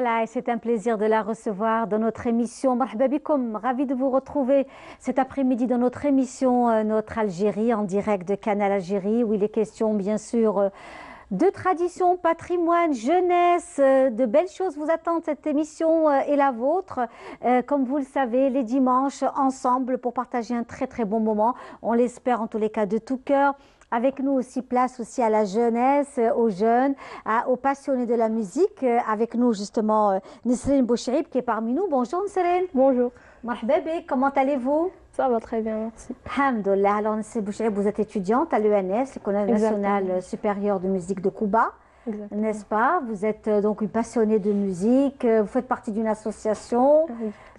Voilà, et c'est un plaisir de la recevoir dans notre émission. Marhaba bikoum, ravi de vous retrouver cet après-midi dans notre émission, notre Algérie, en direct de Canal Algérie, où il est question, bien sûr, de tradition, patrimoine, jeunesse, de belles choses vous attendent. Cette émission est la vôtre. Comme vous le savez, les dimanches, ensemble, pour partager un très, très bon moment. On l'espère, en tous les cas, de tout cœur. Avec nous aussi, place aussi à la jeunesse, aux jeunes, aux passionnés de la musique. Avec nous, justement, Nesrine Boucherib qui est parmi nous. Bonjour Nesrine. Bonjour. Marhaba bik, comment allez-vous? Ça va très bien, merci. Alhamdoulilah. Alors Nesrine Boucherib, vous êtes étudiante à l'ENS, l'École nationale supérieure de musique de Cuba. N'est-ce pas? Vous êtes donc une passionnée de musique, vous faites partie d'une association,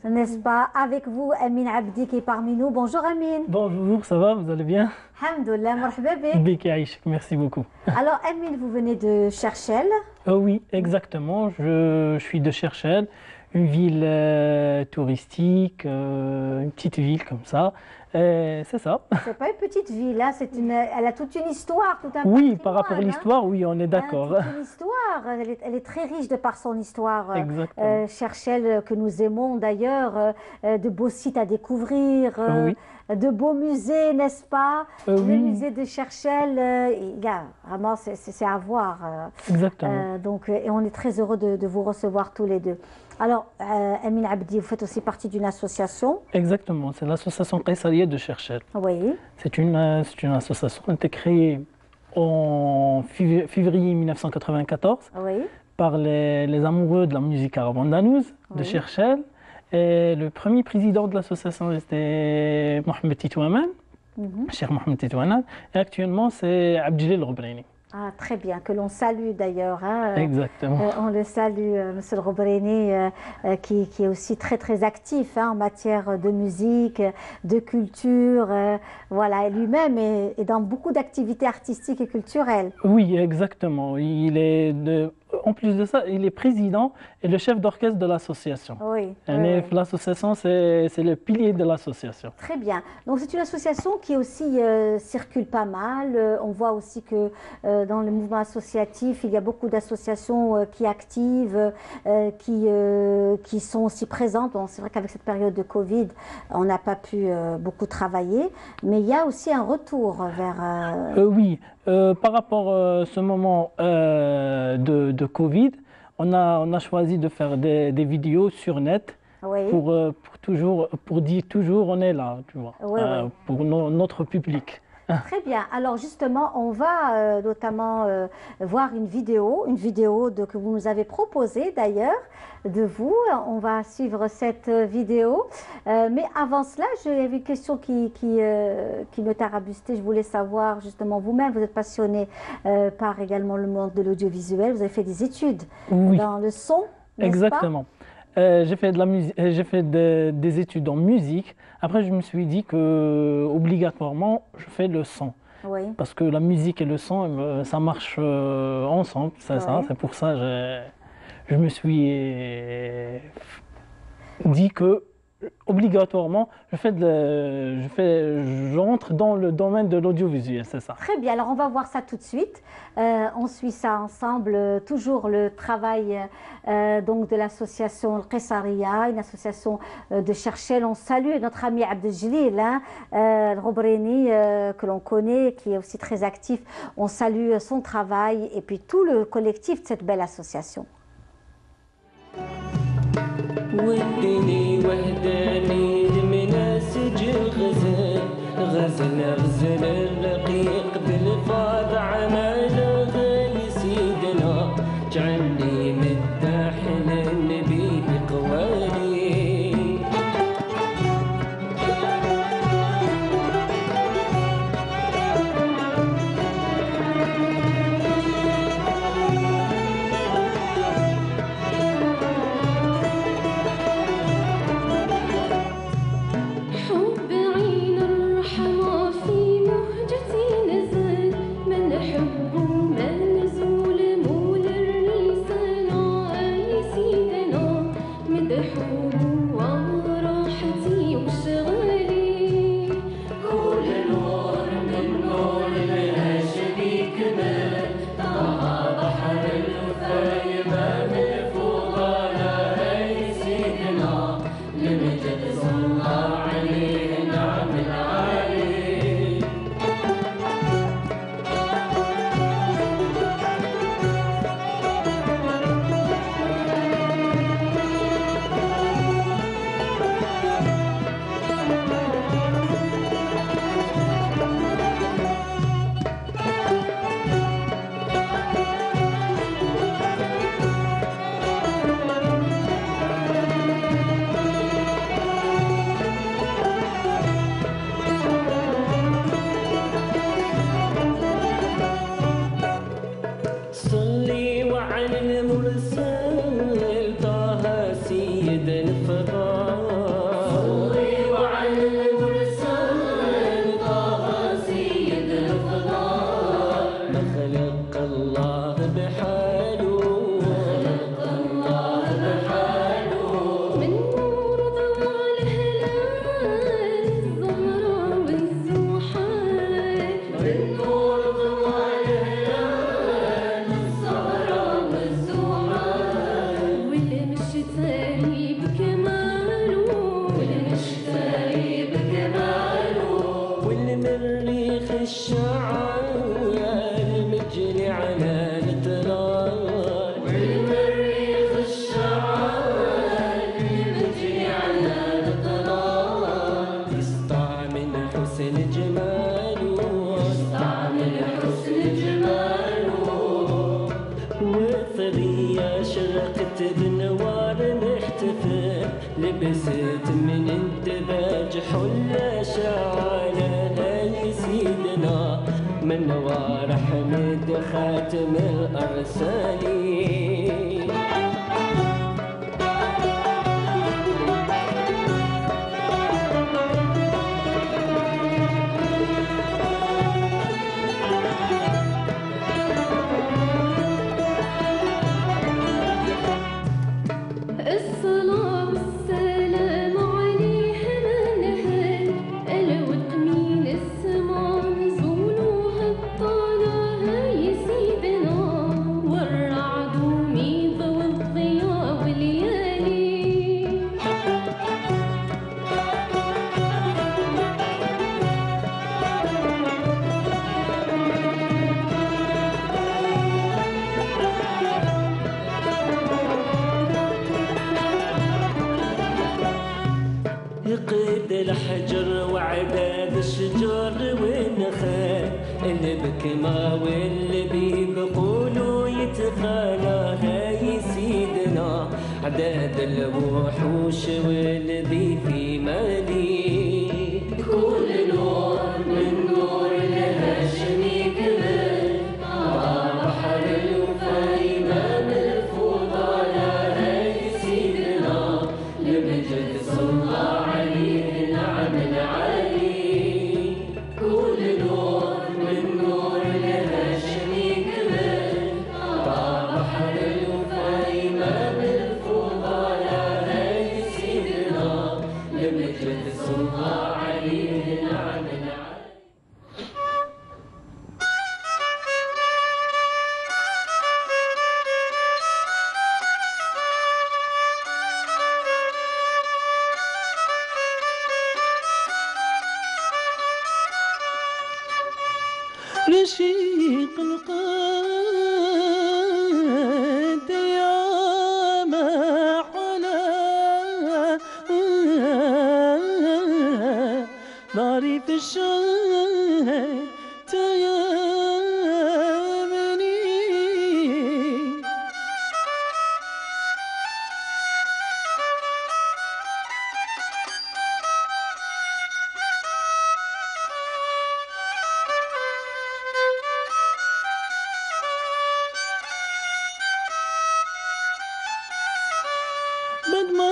n'est-ce pas? Avec vous, Amine Abdi qui est parmi nous. Bonjour Amine. Bonjour, ça va? Vous allez bien? Alhamdoulilah, marhaba bik. Bik Aïch, merci beaucoup. Alors Amine, vous venez de Cherchell? Oui, exactement. Je suis de Cherchell, une ville touristique, une petite ville comme ça. C'est ça. C'est pas une petite ville, hein, elle a toute une histoire, tout un Oui, par rapport à l'histoire, oui, on est d'accord. Toute une histoire, elle est très riche de par son histoire. Exactement. Cherchell, que nous aimons d'ailleurs, de beaux sites à découvrir, de beaux musées, n'est-ce pas? Le musée de Cherchell, vraiment, c'est à voir. Exactement. Donc, et on est très heureux de vous recevoir tous les deux. Alors, Amine Abdi, vous faites aussi partie d'une association? Exactement, c'est l'association Qaysariya de Cherchell. Oui. C'est une association qui a été créée en février 1994 par les amoureux de la musique arabe andalouse de Cherchell. Et le premier président de l'association était Mohamed Titouaman, Cheikh Mohamed Titouaman. Et actuellement, c'est Abdelil Robreni. Ah, très bien, que l'on salue d'ailleurs. Hein. Exactement. On le salue, Monsieur le Robreni, qui est aussi très très actif en matière de musique, de culture. Voilà, et lui-même est dans beaucoup d'activités artistiques et culturelles. Oui, exactement. En plus de ça, il est président et le chef d'orchestre de l'association. Oui. L'association, c'est le pilier de l'association. Très bien. Donc c'est une association qui aussi circule pas mal. On voit aussi que dans le mouvement associatif, il y a beaucoup d'associations qui activent, qui sont aussi présentes. Bon, c'est vrai qu'avec cette période de Covid, on n'a pas pu beaucoup travailler, mais il y a aussi un retour vers... Oui, par rapport à ce moment de Covid, on a choisi de faire des vidéos sur net pour dire toujours on est là, tu vois, pour notre public. Très bien. Alors justement, on va notamment voir une vidéo que vous nous avez proposée d'ailleurs de vous. On va suivre cette vidéo. Mais avant cela, j'avais une question qui me tarabustait. Je voulais savoir justement, vous-même, vous êtes passionné par également le monde de l'audiovisuel. Vous avez fait des études dans le son, n'est-ce pas? Exactement. J'ai fait des études en musique. Après, je me suis dit que obligatoirement, je fais le son. Parce que la musique et le son, ça marche ensemble. C'est ça. C'est pour ça que je me suis dit que obligatoirement, j'entre dans le domaine de l'audiovisuel, c'est ça. Très bien, alors on va voir ça tout de suite. On suit ça ensemble, toujours le travail donc de l'association Qaysariya, une association de Cherchell. On salue notre ami Abdeljelil Robreni, que l'on connaît, qui est aussi très actif. On salue son travail et puis tout le collectif de cette belle association. ودني وحداني المناسج الغزال غزل الرقيق بالفاض عمال غالي سيدنا جعلني مداح للنبي بقوالي حب عين الرحمة في مهد الشعال مجني على الطلال والمريخ الشعال مجني على الطلال يسطع من حسن جماله يسطع من حسن جماله وثريا شرقت بنوار محتفل لبست من الدباج حلة شعالة يا سيدنا من نوار حمد خاتم الأرسالين الصلاة والسلام عليه منها الود من السماء نزولوها طالها يا سيدنا والرعد من ضوء الضياء والليالي يقيد الحجر وعداد الشجر والنخال اللي بكما واللي بيقولوا يتخالاها يا سيدنا عداد الوحوش والذي في مالي كل نور من نور الهاشمي كمل بحر الوفاء إمام الفضلاء يا سيدنا لمجد صلى عليه نعم العلي كل نور من نور الهاشمي كمل بحر الوفاء إمام الفضلاء يا سيدنا لمجد صلى عليه نعم العلي رشيق القد يا ما حلا ناري في الشام تيامني بعد ما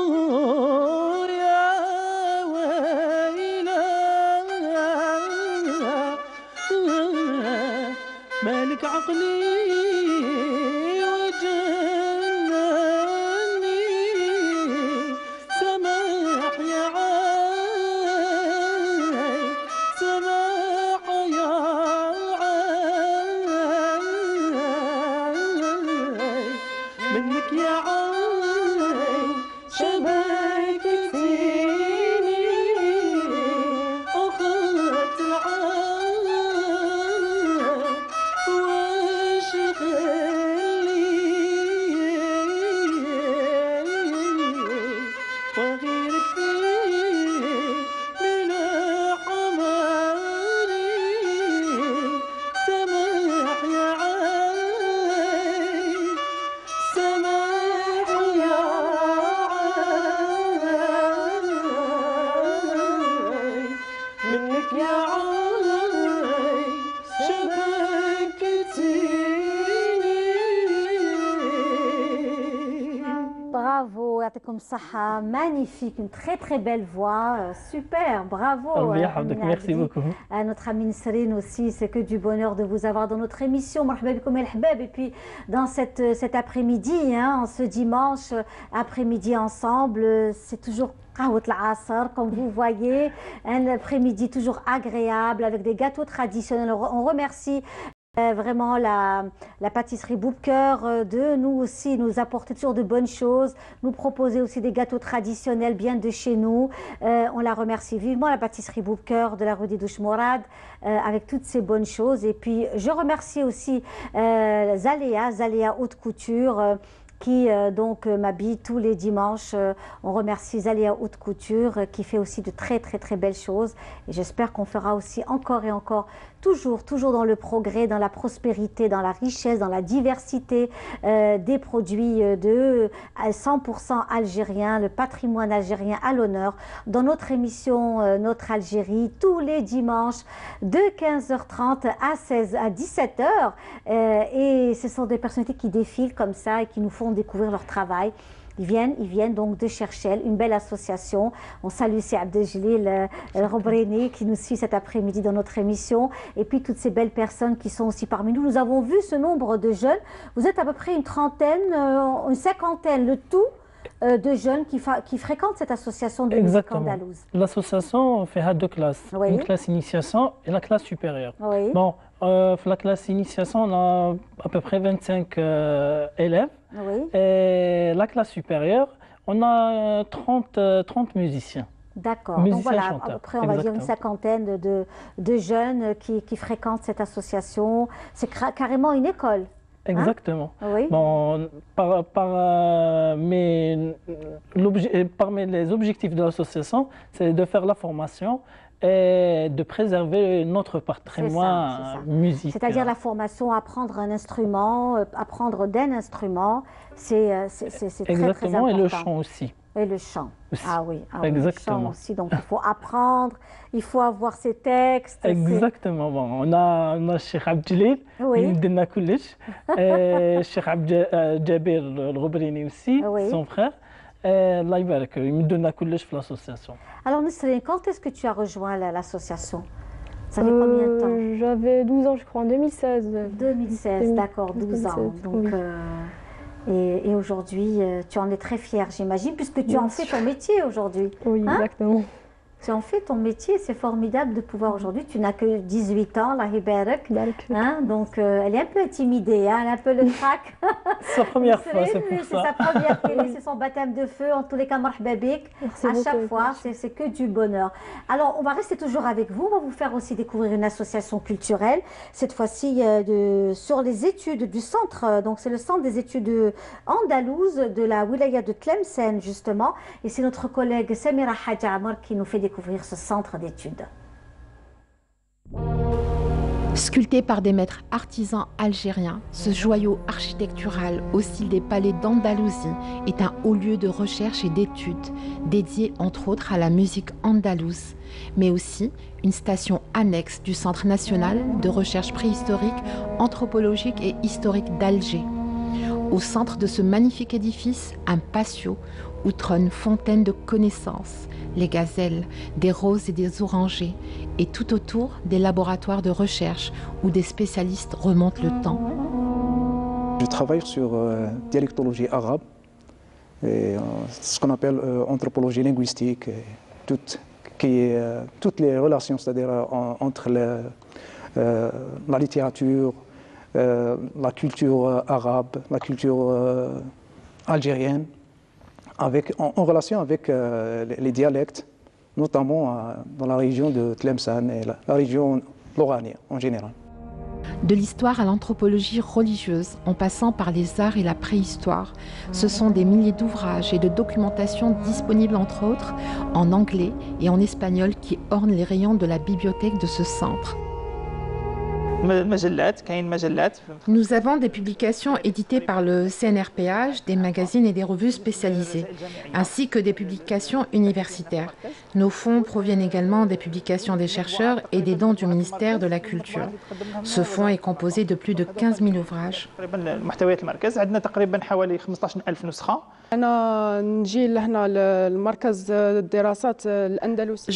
صدور يا ويلا مالك عقلي وجنني سماح يا عاي سماح يا عاي منك يا عاي شبكتيني أخذت العاي واشغلي وغيرك فيه من حماري سماح يا عاي سماح يا عاي منك يا عاي شبكتيني. Bravo, يعطيكم الصحة. Magnifique, une très très belle voix, super, bravo. الله يحفظك. Merci beaucoup. Notre amie Nisrine aussi, c'est que du bonheur de vous avoir dans notre émission. مرحبا بكم يا الحباب. Et puis dans cet après-midi, hein, ce dimanche après-midi ensemble, c'est toujours قهوة العصر, comme vous voyez, un après-midi toujours agréable avec des gâteaux traditionnels. On remercie Vraiment, la pâtisserie Boubker de nous aussi nous apporter toujours de bonnes choses, nous proposer aussi des gâteaux traditionnels bien de chez nous. On la remercie vivement, la pâtisserie Boubker de la rue des Douches Mourad, avec toutes ces bonnes choses. Et puis, je remercie aussi Zaléa Haute Couture, qui donc m'habille tous les dimanches. On remercie Zaléa Haute Couture qui fait aussi de très belles choses. Et j'espère qu'on fera aussi encore et encore, toujours dans le progrès, dans la prospérité, dans la richesse, dans la diversité des produits de 100% algériens, le patrimoine algérien à l'honneur, dans notre émission Notre Algérie, tous les dimanches de 15h30 à 17h. Et ce sont des personnalités qui défilent comme ça et qui nous font découvrir leur travail. Ils viennent donc de Cherchel, une belle association. On salue aussi Abdeljalil Robrini qui nous suit cet après-midi dans notre émission. Et puis toutes ces belles personnes qui sont aussi parmi nous. Nous avons vu ce nombre de jeunes. Vous êtes à peu près une trentaine, une cinquantaine, le tout de jeunes qui fréquentent cette association de musique andalouse. L'association fait deux classes. Oui. Une classe initiation et la classe supérieure. Oui. Bon, la classe initiation, on a à peu près 25 élèves. Oui. Et la classe supérieure, on a 30 musiciens. D'accord. Donc voilà, à peu près, on va dire une cinquantaine de jeunes qui fréquentent cette association. C'est carrément une école. Exactement. Hein? Oui. Bon, parmi les objectifs de l'association, c'est de faire la formation et de préserver notre patrimoine musical. C'est-à-dire la formation, apprendre un instrument, apprendre d'un instrument, c'est très important. Et le chant aussi. Et le chant. Aussi. Ah oui, exactement. Le chant aussi. Donc il faut apprendre, il faut avoir ses textes. Exactement. Bon, on a Cheikh Abdeljalil, Mdena Koulish, et Cheikh Djabir Robrini aussi, son frère. Allah يبارك يمدنا كلش في l'association. Alors Nesrine, quand est-ce que tu as rejoint l'association? Ça fait combien de temps? J'avais 12 ans, je crois, en 2016. 2016, d'accord, 12 ans. Donc, oui. et aujourd'hui, tu en es très fière, j'imagine, puisque tu en fais ton métier aujourd'hui. Oui, exactement. Tu en fais ton métier, c'est formidable de pouvoir aujourd'hui. Tu n'as que 18 ans, la Hibarak. Donc, elle est un peu intimidée, elle a un peu le trac. C'est sa première fois, c'est pour ça. C'est sa première télé, c'est son baptême de feu. En tous les cas, marhaba bik. À chaque fois, c'est que du bonheur. Alors, on va rester toujours avec vous. On va vous faire aussi découvrir une association culturelle. Cette fois-ci, sur les études du centre. Donc, c'est le centre des études andalouses de la wilaya de Tlemcen, justement. Et c'est notre collègue Samira Hadja Amar qui nous fait découvrir ce centre d'études. Sculpté par des maîtres artisans algériens, ce joyau architectural au style des palais d'Andalousie est un haut lieu de recherche et d'études, dédié entre autres à la musique andalouse, mais aussi une station annexe du Centre national de recherche préhistorique, anthropologique et historique d'Alger. Au centre de ce magnifique édifice, un patio où trône fontaine de connaissances, les gazelles, des roses et des orangers, et tout autour des laboratoires de recherche où des spécialistes remontent le temps. Je travaille sur dialectologie arabe, et, ce qu'on appelle anthropologie linguistique, toutes les relations, c'est-à-dire entre la littérature, la culture arabe, la culture algérienne, en relation avec les dialectes, notamment dans la région de Tlemcen et la région Lorania en général. De l'histoire à l'anthropologie religieuse, en passant par les arts et la préhistoire, ce sont des milliers d'ouvrages et de documentations disponibles entre autres en anglais et en espagnol qui ornent les rayons de la bibliothèque de ce centre. Nous avons des publications éditées par le CNRPH, des magazines et des revues spécialisées, ainsi que des publications universitaires. Nos fonds proviennent également des publications des chercheurs et des dons du ministère de la Culture. Ce fonds est composé de plus de 15 000 ouvrages. Je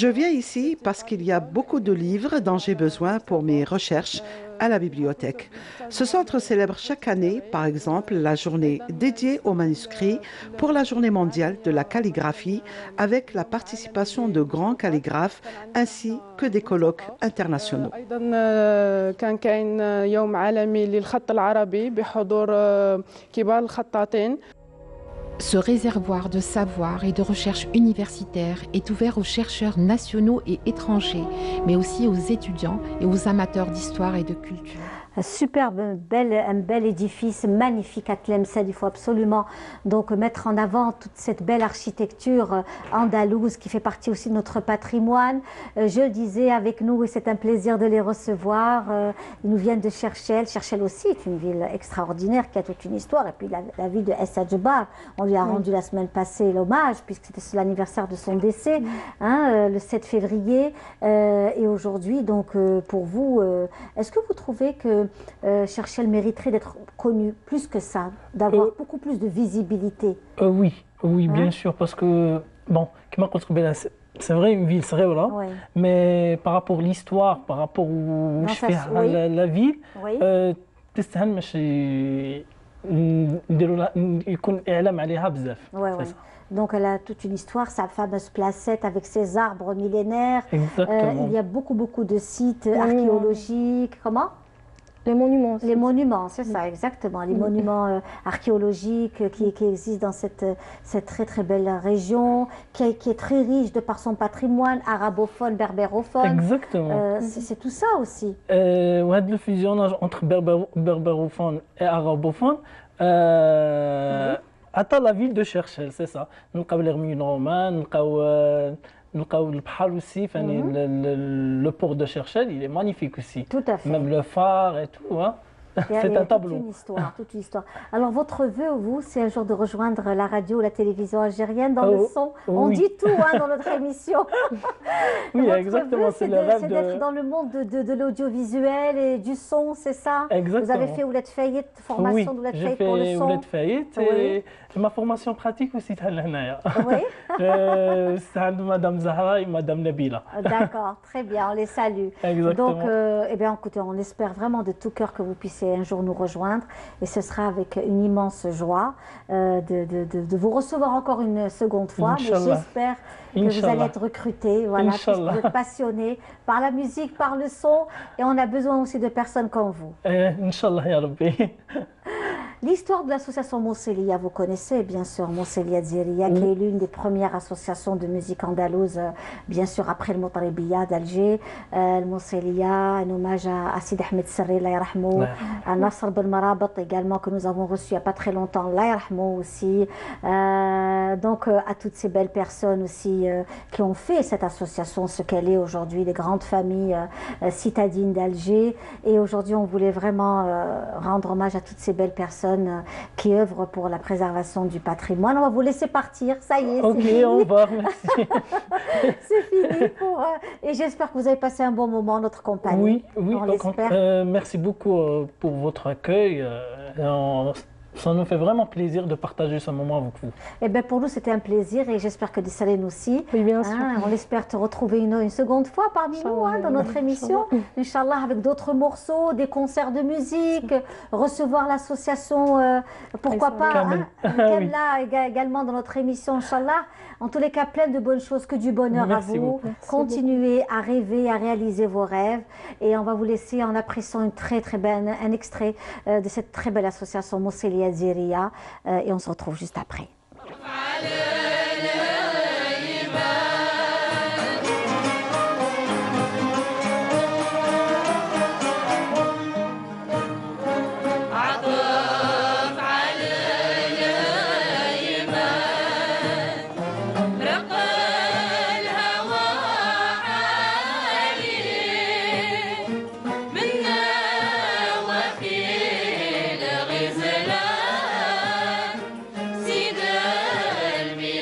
viens ici parce qu'il y a beaucoup de livres dont j'ai besoin pour mes recherches à la bibliothèque. Ce centre célèbre chaque année, par exemple, la journée dédiée aux manuscrits pour la journée mondiale de la calligraphie avec la participation de grands calligraphes ainsi que des colloques internationaux. Ce réservoir de savoir et de recherche universitaire est ouvert aux chercheurs nationaux et étrangers, mais aussi aux étudiants et aux amateurs d'histoire et de culture. Un superbe, un bel édifice magnifique à Tlemcen. Il faut absolument donc mettre en avant toute cette belle architecture andalouse qui fait partie aussi de notre patrimoine. Je le disais avec nous et c'est un plaisir de les recevoir. Ils nous viennent de Cherchell. Cherchell aussi est une ville extraordinaire qui a toute une histoire. Et puis la ville de Essa Djebar, on lui a rendu la semaine passée l'hommage puisque c'était l'anniversaire de son décès, le 7 février. Et aujourd'hui, donc pour vous, est-ce que vous trouvez que Cherchell mériterait d'être connu plus que ça, d'avoir beaucoup plus de visibilité? Oui, bien sûr, parce que, bon, c'est vrai, une ville, c'est vrai, voilà, mais par rapport à l'histoire, par rapport où je fais la ville, تستاهل باش نديروا لها يكون اعلام عليها بزاف. Donc elle a toute une histoire, sa fameuse placette avec ses arbres millénaires. Il y a beaucoup de sites archéologiques. Comment? Les monuments. Les monuments, c'est ça, exactement. Les monuments archéologiques qui existent dans cette très belle région, qui est très riche de par son patrimoine arabophone, berbérophone. Exactement. C'est tout ça aussi. Le fusionnage entre berbérophone et arabophone, attend la ville de Cherchell, c'est ça. Nous avons les ruines romanes, le Bahar aussi, le port de Cherchell, il est magnifique aussi. Tout à fait. Même le phare et tout, hein. C'est un tableau. Toute une histoire. Alors votre vœu, vous, c'est un jour de rejoindre la radio, la télévision algérienne dans le son. On dit tout dans notre émission. Oui, exactement, c'est le rêve d'être dans le monde de l'audiovisuel et du son, c'est ça? Exactement. Vous avez fait Ouled Fayet, formation d'Ouled Fayet pour le son? Oui, j'ai fait Ouled Fayet et ma formation pratique aussi, oui. c'est de Madame Zahra et Madame Nabila. D'accord, très bien, on les salue. Exactement. Donc, écoutez, on espère vraiment de tout cœur que vous puissiez un jour nous rejoindre et ce sera avec une immense joie de vous recevoir encore une seconde fois. Inch'Allah. Mais j'espère que vous allez être recruté, voilà, puisque vous êtes passionné par la musique, par le son et on a besoin aussi de personnes comme vous. Inch'Allah, ya Rabbi. L'histoire de l'association Mousselia, vous connaissez bien sûr Mousselia Dziria, qui est l'une des premières associations de musique andalouse, bien sûr après le Moutaribiya d'Alger. Mousselia, un hommage à Sid Ahmed Serri, Allah yarhamou, à Nasr Ben Marabat également, que nous avons reçu il n'y a pas très longtemps, Allah yarhamou aussi. Donc à toutes ces belles personnes aussi qui ont fait cette association ce qu'elle est aujourd'hui, les grandes familles citadines d'Alger. Et aujourd'hui, on voulait vraiment rendre hommage à toutes ces belles personnes qui œuvrent pour la préservation du patrimoine. On va vous laisser partir, ça y est. Ok, au revoir, merci. C'est fini et j'espère que vous avez passé un bon moment en notre compagnie. Oui, merci beaucoup pour votre accueil. Ça nous fait vraiment plaisir de partager ce moment avec vous. Eh bien, pour nous, c'était un plaisir et j'espère que Dessalines aussi. Oui, bien sûr. On espère te retrouver une seconde fois parmi nous dans notre émission. Inch'Allah, avec d'autres morceaux, des concerts de musique, recevoir l'association, pourquoi pas, Kamla également dans notre émission, Inch'Allah. En tous les cas, plein de bonnes choses, que du bonheur à vous. Continuez à rêver, à réaliser vos rêves. Et on va vous laisser en appréciant un extrait de cette très belle association Mousselia Dziria. Et on se retrouve juste après. سيد المياه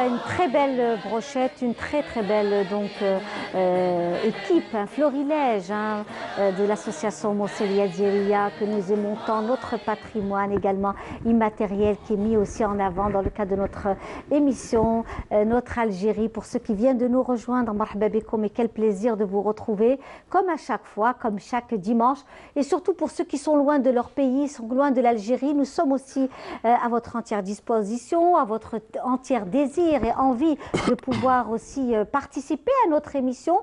une très belle brochette, une très belle donc, équipe, un florilège hein, de l'association Mousselia Djeria que nous aimons tant, notre patrimoine également immatériel qui est mis aussi en avant dans le cadre de notre émission, notre Algérie. Pour ceux qui viennent de nous rejoindre, marhaba bikoum, et quel plaisir de vous retrouver comme à chaque fois, comme chaque dimanche. Et surtout pour ceux qui sont loin de leur pays, sont loin de l'Algérie, nous sommes aussi à votre entière disposition, à votre entier désir et envie de pouvoir aussi participer à notre émission.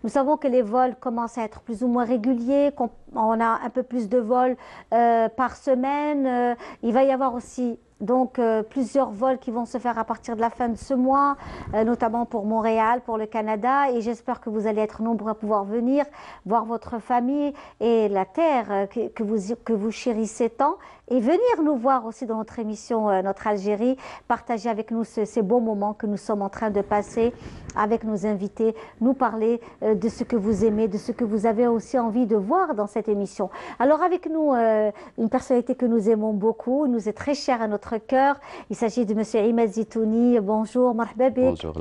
Nous savons que les vols commencent à être plus ou moins réguliers, qu'on a un peu plus de vols par semaine. Il va y avoir aussi donc plusieurs vols qui vont se faire à partir de la fin de ce mois, notamment pour Montréal, pour le Canada, et j'espère que vous allez être nombreux à pouvoir venir voir votre famille et la terre que vous chérissez tant, et venir nous voir aussi dans notre émission Notre Algérie, partager avec nous ces beaux moments que nous sommes en train de passer avec nos invités, nous parler de ce que vous aimez, de ce que vous avez aussi envie de voir dans cette émission. Alors avec nous, une personnalité que nous aimons beaucoup, nous est très chère à notre cœur. Il s'agit de M. Imad Zitouni. Bonjour, marhaba bik. Bonjour,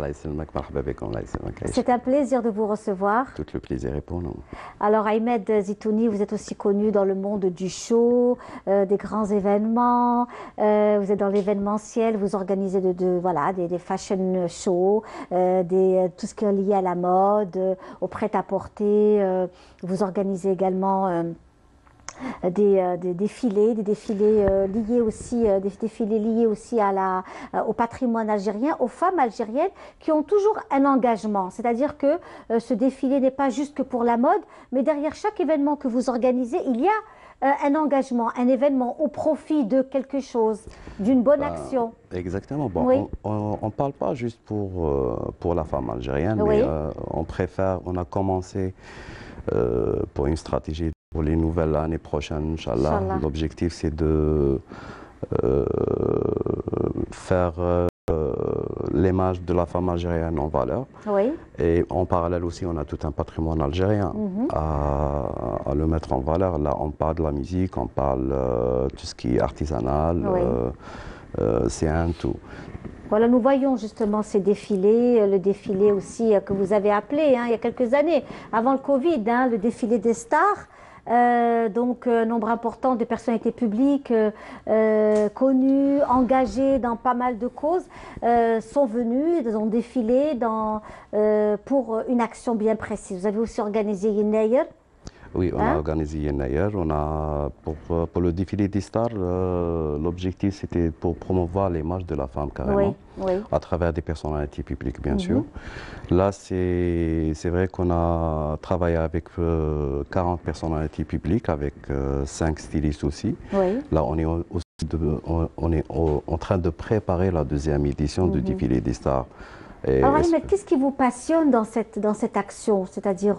marhaba bik. C'est un plaisir de vous recevoir. Tout le plaisir est pour nous. Alors Imad Zitouni, vous êtes aussi connu dans le monde du show, des grands événements. Vous êtes dans l'événementiel, vous organisez voilà, des fashion shows, tout ce qui est lié à la mode, au prêt-à-porter. Vous organisez également des défilés liés aussi, au patrimoine algérien, aux femmes algériennes qui ont toujours un engagement. C'est-à-dire que ce défilé n'est pas juste que pour la mode, mais derrière chaque événement que vous organisez, il y a un engagement, un événement au profit de quelque chose, d'une bonne action. Exactement. Bon, oui. On ne parle pas juste pour la femme algérienne, oui. Mais on a commencé pour une stratégie pour les nouvelles années prochaines, Inch'Allah. L'objectif, c'est de faire l'image de la femme algérienne en valeur. Oui. Et en parallèle aussi, on a tout un patrimoine algérien à le mettre en valeur. Là, on parle de la musique, on parle tout ce qui est artisanal, oui. C'est un tout. Voilà, nous voyons justement ces défilés, le défilé aussi que vous avez appelé il y a quelques années, avant le Covid, le défilé des stars. Donc, nombre important de personnalités publiques connues, engagées dans pas mal de causes, sont venues, ont défilé pour une action bien précise. Vous avez aussi organisé Yenayer. Oui, on a organisé Yenayer. Pour le défilé des stars, l'objectif c'était pour promouvoir l'image de la femme carrément, oui. À travers des personnalités publiques bien sûr. Là, c'est vrai qu'on a travaillé avec 40 personnalités publiques, avec 5 stylistes aussi. Oui. Là, on est en train de préparer la deuxième édition du défilé des stars. Alors, Ahmed, qu'est-ce qui vous passionne dans cette action, c'est-à-dire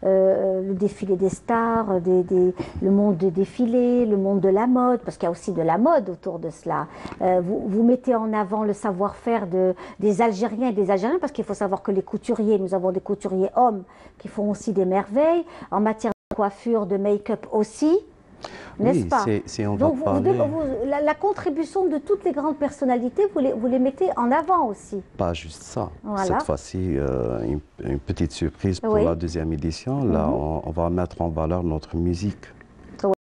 le défilé des stars, le monde des défilés, le monde de la mode, parce qu'il y a aussi de la mode autour de cela. Vous mettez en avant le savoir-faire des Algériens et des Algériens, parce qu'il faut savoir que les couturiers, nous avons des couturiers hommes qui font aussi des merveilles, en matière de coiffure, de make-up aussi. N'est-ce pas? Donc, la contribution de toutes les grandes personnalités, vous les mettez en avant aussi. Pas juste ça. Voilà. Cette fois-ci, une petite surprise pour la deuxième édition. Là, on va mettre en valeur notre musique,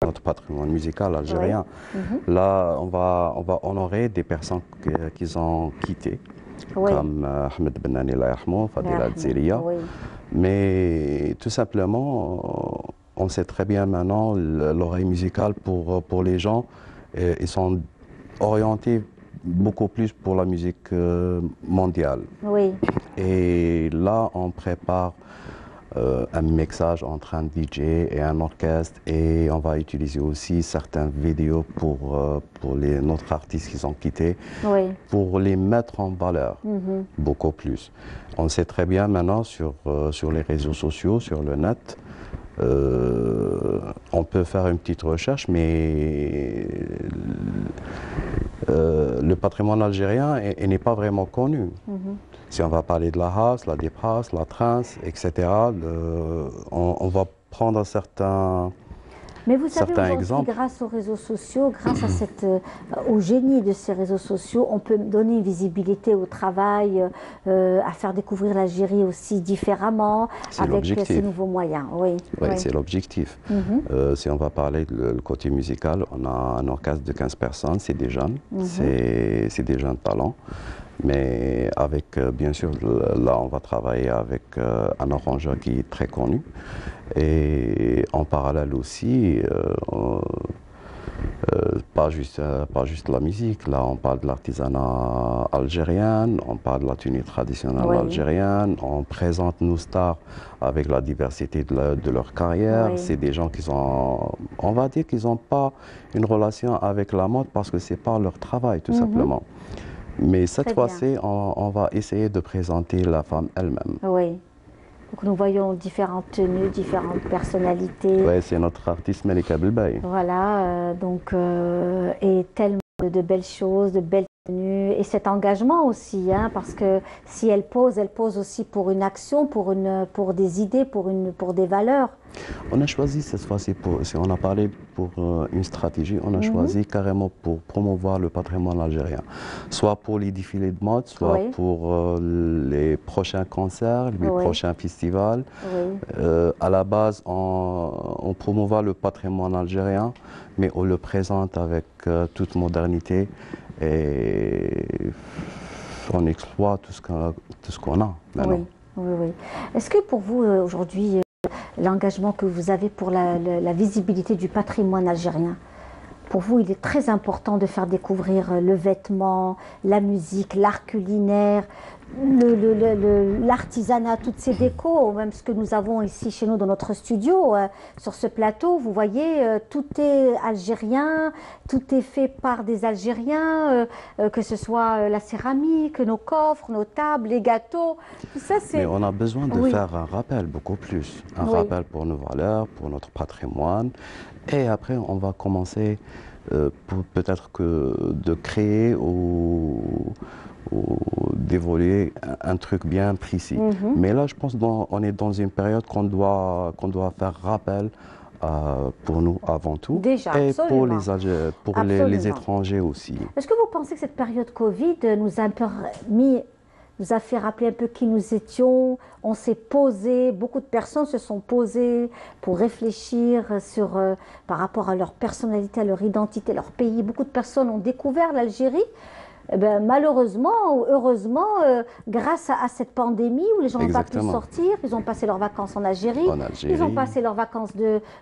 notre patrimoine musical algérien. Là, on va honorer des personnes qui ont quitté, comme Ahmed Benani, Fadela Dzelia. Mais tout simplement, on sait très bien maintenant l'oreille musicale pour les gens. Ils sont orientés beaucoup plus pour la musique mondiale. Oui. Et là, on prépare un mixage entre un DJ et un orchestre, et on va utiliser aussi certaines vidéos pour notre artistes qui sont quittés, pour les mettre en valeur beaucoup plus. On sait très bien maintenant sur les réseaux sociaux, sur le net, on peut faire une petite recherche, mais le patrimoine algérien n'est pas vraiment connu. Si on va parler de la house, la deep house, la trance, etc., on va prendre certains Mais vous savez, aujourd'hui, grâce aux réseaux sociaux, grâce à au génie de ces réseaux sociaux, on peut donner une visibilité au travail, à faire découvrir l'Algérie aussi différemment, avec ces nouveaux moyens. Oui, c'est l'objectif. Si on va parler du côté musical, on a un orchestre de 15 personnes, c'est des jeunes, c'est des jeunes talents. Mais avec, bien sûr, là, on va travailler avec un arrangeur qui est très connu. Et en parallèle aussi, pas juste la musique, là, on parle de l'artisanat algérien, on parle de la tenue traditionnelle algérienne, on présente nos stars avec la diversité de leur carrière. C'est des gens qui sont, on va dire qu'ils n'ont pas une relation avec la mode parce que ce n'est pas leur travail, tout simplement. Mais cette fois-ci, on va essayer de présenter la femme elle-même. Oui. Donc nous voyons différentes tenues, différentes personnalités. Oui, c'est notre artiste Melika Belbaï. Voilà, et tellement de belles choses, de belles tenues. Et cet engagement aussi, hein, parce que si elle pose aussi pour une action, pour des idées, pour des valeurs. On a choisi cette fois-ci, si on a parlé pour une stratégie, on a choisi carrément pour promouvoir le patrimoine algérien. Soit pour les défilés de mode, soit pour les prochains concerts, les prochains festivals. À la base, on promouvoit le patrimoine algérien, mais on le présente avec toute modernité et on exploite tout ce qu'on a maintenant. Oui. Est-ce que pour vous, aujourd'hui, l'engagement que vous avez pour la visibilité du patrimoine algérien, pour vous, il est très important de faire découvrir le vêtement, la musique, l'art culinaire, l'artisanat, toutes ces décos, même ce que nous avons ici chez nous dans notre studio, sur ce plateau, vous voyez, tout est algérien, tout est fait par des Algériens, que ce soit la céramique, nos coffres, nos tables, les gâteaux, tout ça c'est... Mais on a besoin de faire un rappel beaucoup plus, un rappel pour nos valeurs, pour notre patrimoine, et après on va commencer peut-être de créer ou d'évoluer un truc bien précis. Mais là, je pense qu'on est dans une période qu'on doit faire rappel pour nous avant tout. Déjà, et absolument. pour les étrangers aussi. Est-ce que vous pensez que cette période Covid nous a un peu nous a fait rappeler un peu qui nous étions, on s'est posé, beaucoup de personnes se sont posées pour réfléchir par rapport à leur personnalité, à leur identité, leur pays. Beaucoup de personnes ont découvert l'Algérie. Eh ben, malheureusement ou heureusement, grâce à cette pandémie où les gens n'ont pas pu sortir, ils ont passé leurs vacances en Algérie, ils ont passé leurs vacances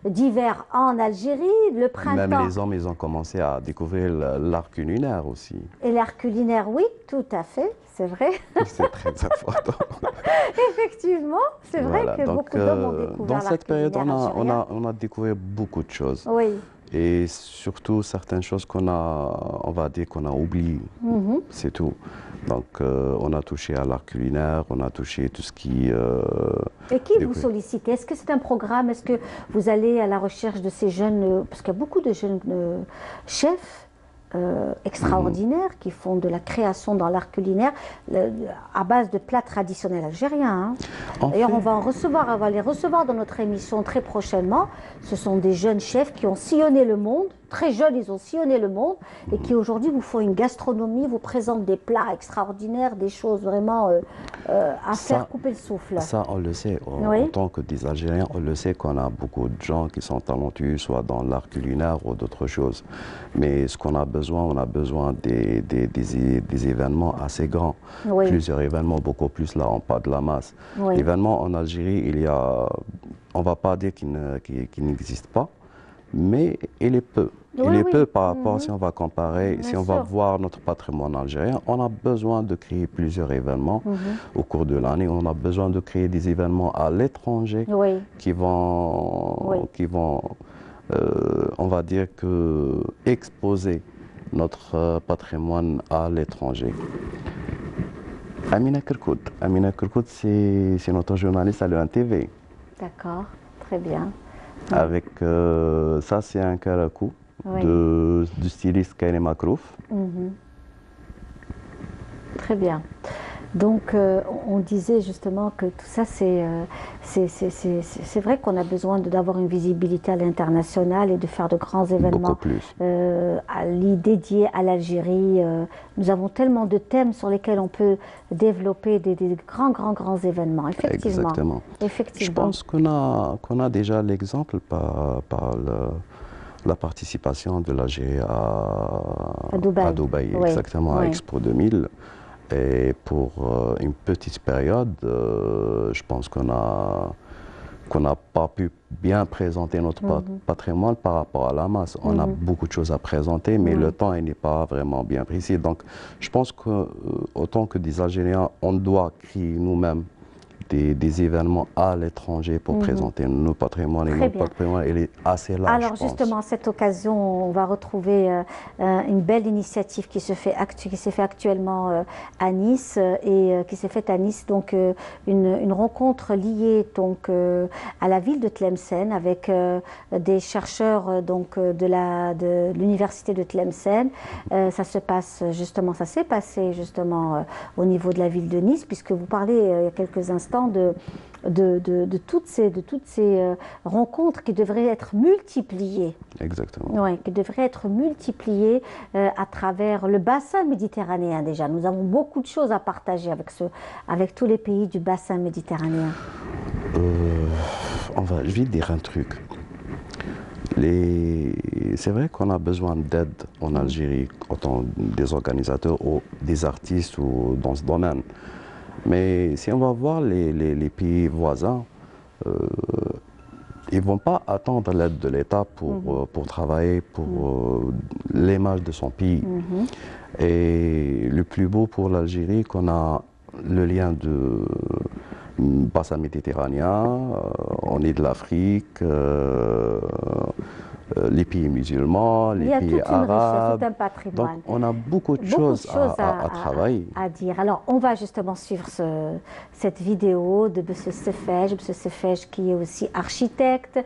d'hiver en Algérie, le printemps. Même les hommes, ils ont commencé à découvrir l'art culinaire aussi. Et l'art culinaire, oui, tout à fait, c'est vrai. C'est très important. Effectivement, c'est vrai que beaucoup d'hommes ont découvert dans cette période, on a découvert beaucoup de choses. Oui. Et surtout certaines choses on va dire qu'on a oubliées, c'est tout. Donc on a touché à l'art culinaire, on a touché tout ce qui... Et qui vous sollicitez? Est-ce que c'est un programme? Est-ce que vous allez à la recherche de ces jeunes... Parce qu'il y a beaucoup de jeunes chefs extraordinaires qui font de la création dans l'art culinaire à base de plats traditionnels algériens. Hein. D'ailleurs, on va les recevoir dans notre émission très prochainement. Ce sont des jeunes chefs qui ont sillonné le monde, très jeunes, ils ont sillonné le monde et qui aujourd'hui vous font une gastronomie, vous présentent des plats extraordinaires, des choses vraiment à faire couper le souffle. Ça, on le sait. En tant que des Algériens, on le sait qu'on a beaucoup de gens qui sont talentueux, soit dans l'art culinaire ou d'autres choses. Mais ce qu'on a besoin, on a besoin des événements assez grands. Plusieurs événements, beaucoup plus là, on parle de la masse. L'événement en Algérie, on ne va pas dire qu'il n'existe pas, mais il est peu. Il est peu par rapport, si on va comparer, si on va voir notre patrimoine algérien, on a besoin de créer plusieurs événements au cours de l'année. On a besoin de créer des événements à l'étranger qui vont on va dire exposer notre patrimoine à l'étranger. Amina Kerkout. Amina Kerkout, c'est notre journaliste à l'ENTV. D'accord, très bien. Avec ça, c'est un karakou du styliste Kaine Makrouf. Très bien. Donc, on disait justement que tout ça, c'est vrai qu'on a besoin d'avoir une visibilité à l'international et de faire de grands événements dédiés à l'Algérie. Nous avons tellement de thèmes sur lesquels on peut développer des grands événements, effectivement. Exactement. Effectivement. Je pense qu'on a déjà l'exemple par la participation de l'Algérie à Dubaï, oui. exactement, à Expo 2000. Et pour une petite période, je pense qu'on n'a pas pu bien présenter notre patrimoine par rapport à la masse. On a beaucoup de choses à présenter, mais le temps n'est pas vraiment bien précis. Donc, je pense qu'autant que des Algériens, on doit créer nous-mêmes des événements à l'étranger pour présenter nos patrimoines. Et notre patrimoine, il est assez large. Alors justement, à cette occasion, on va retrouver une belle initiative qui se fait actuellement à Nice et qui s'est faite à Nice, donc une rencontre liée donc à la ville de Tlemcen avec des chercheurs donc de l'université de Tlemcen. Ça s'est passé justement au niveau de la ville de Nice, puisque vous parlez il y a quelques instants de toutes ces rencontres qui devraient être multipliées. Exactement. Oui, qui devraient être multipliées à travers le bassin méditerranéen déjà. Nous avons beaucoup de choses à partager avec tous les pays du bassin méditerranéen. Je vais dire un truc. C'est vrai qu'on a besoin d'aide en Algérie, autant des organisateurs ou des artistes ou dans ce domaine. Mais si on va voir les pays voisins, ils ne vont pas attendre l'aide de l'État pour travailler pour l'image de son pays. Et le plus beau pour l'Algérie, qu'on a le lien de bassin méditerranéen, on est de l'Afrique, les pays musulmans, les pays arabes. Il y a toute une richesse, tout un patrimoine. Donc on a beaucoup de choses à travailler. À dire. Alors on va justement suivre cette vidéo de M. Sefej qui est aussi architecte,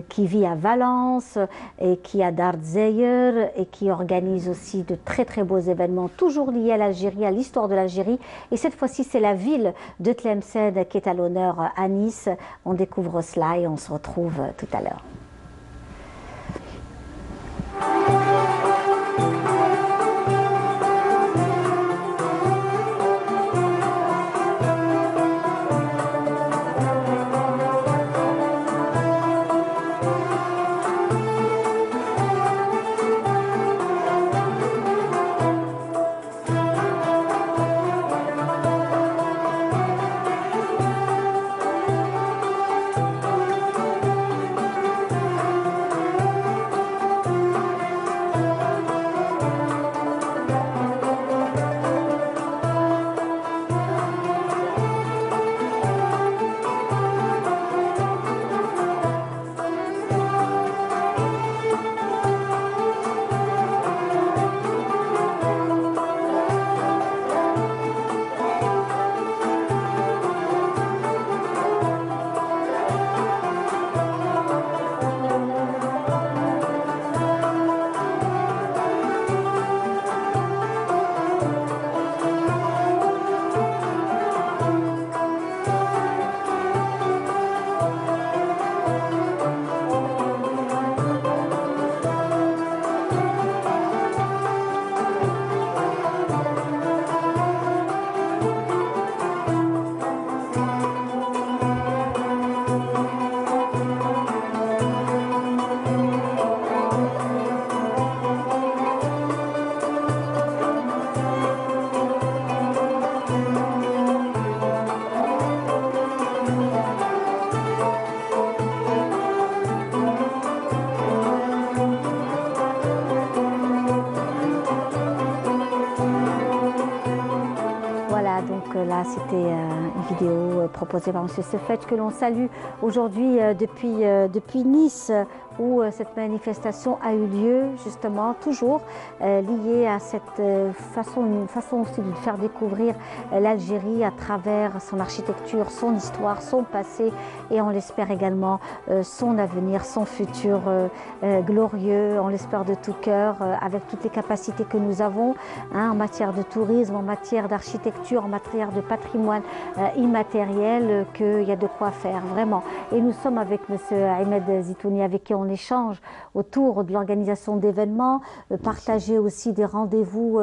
qui vit à Valence et qui est à Darzeyer et qui organise aussi de très beaux événements, toujours liés à l'Algérie, à l'histoire de l'Algérie. Et cette fois-ci, c'est la ville de Tlemcen qui est à l'honneur à Nice. On découvre cela et on se retrouve tout à l'heure. Là, c'était une vidéo proposée par M. Sefej que l'on salue aujourd'hui depuis Nice où cette manifestation a eu lieu, justement, toujours liée à cette une façon aussi de faire découvrir l'Algérie à travers son architecture, son histoire, son passé et on l'espère également son avenir, son futur glorieux, on l'espère de tout cœur, avec toutes les capacités que nous avons en matière de tourisme, en matière d'architecture, en matière de patrimoine immatériel, qu'il y a de quoi faire, vraiment. Et nous sommes avec M. Ahmed Zitouni, avec qui on échange autour de l'organisation d'événements, partager aussi des rendez-vous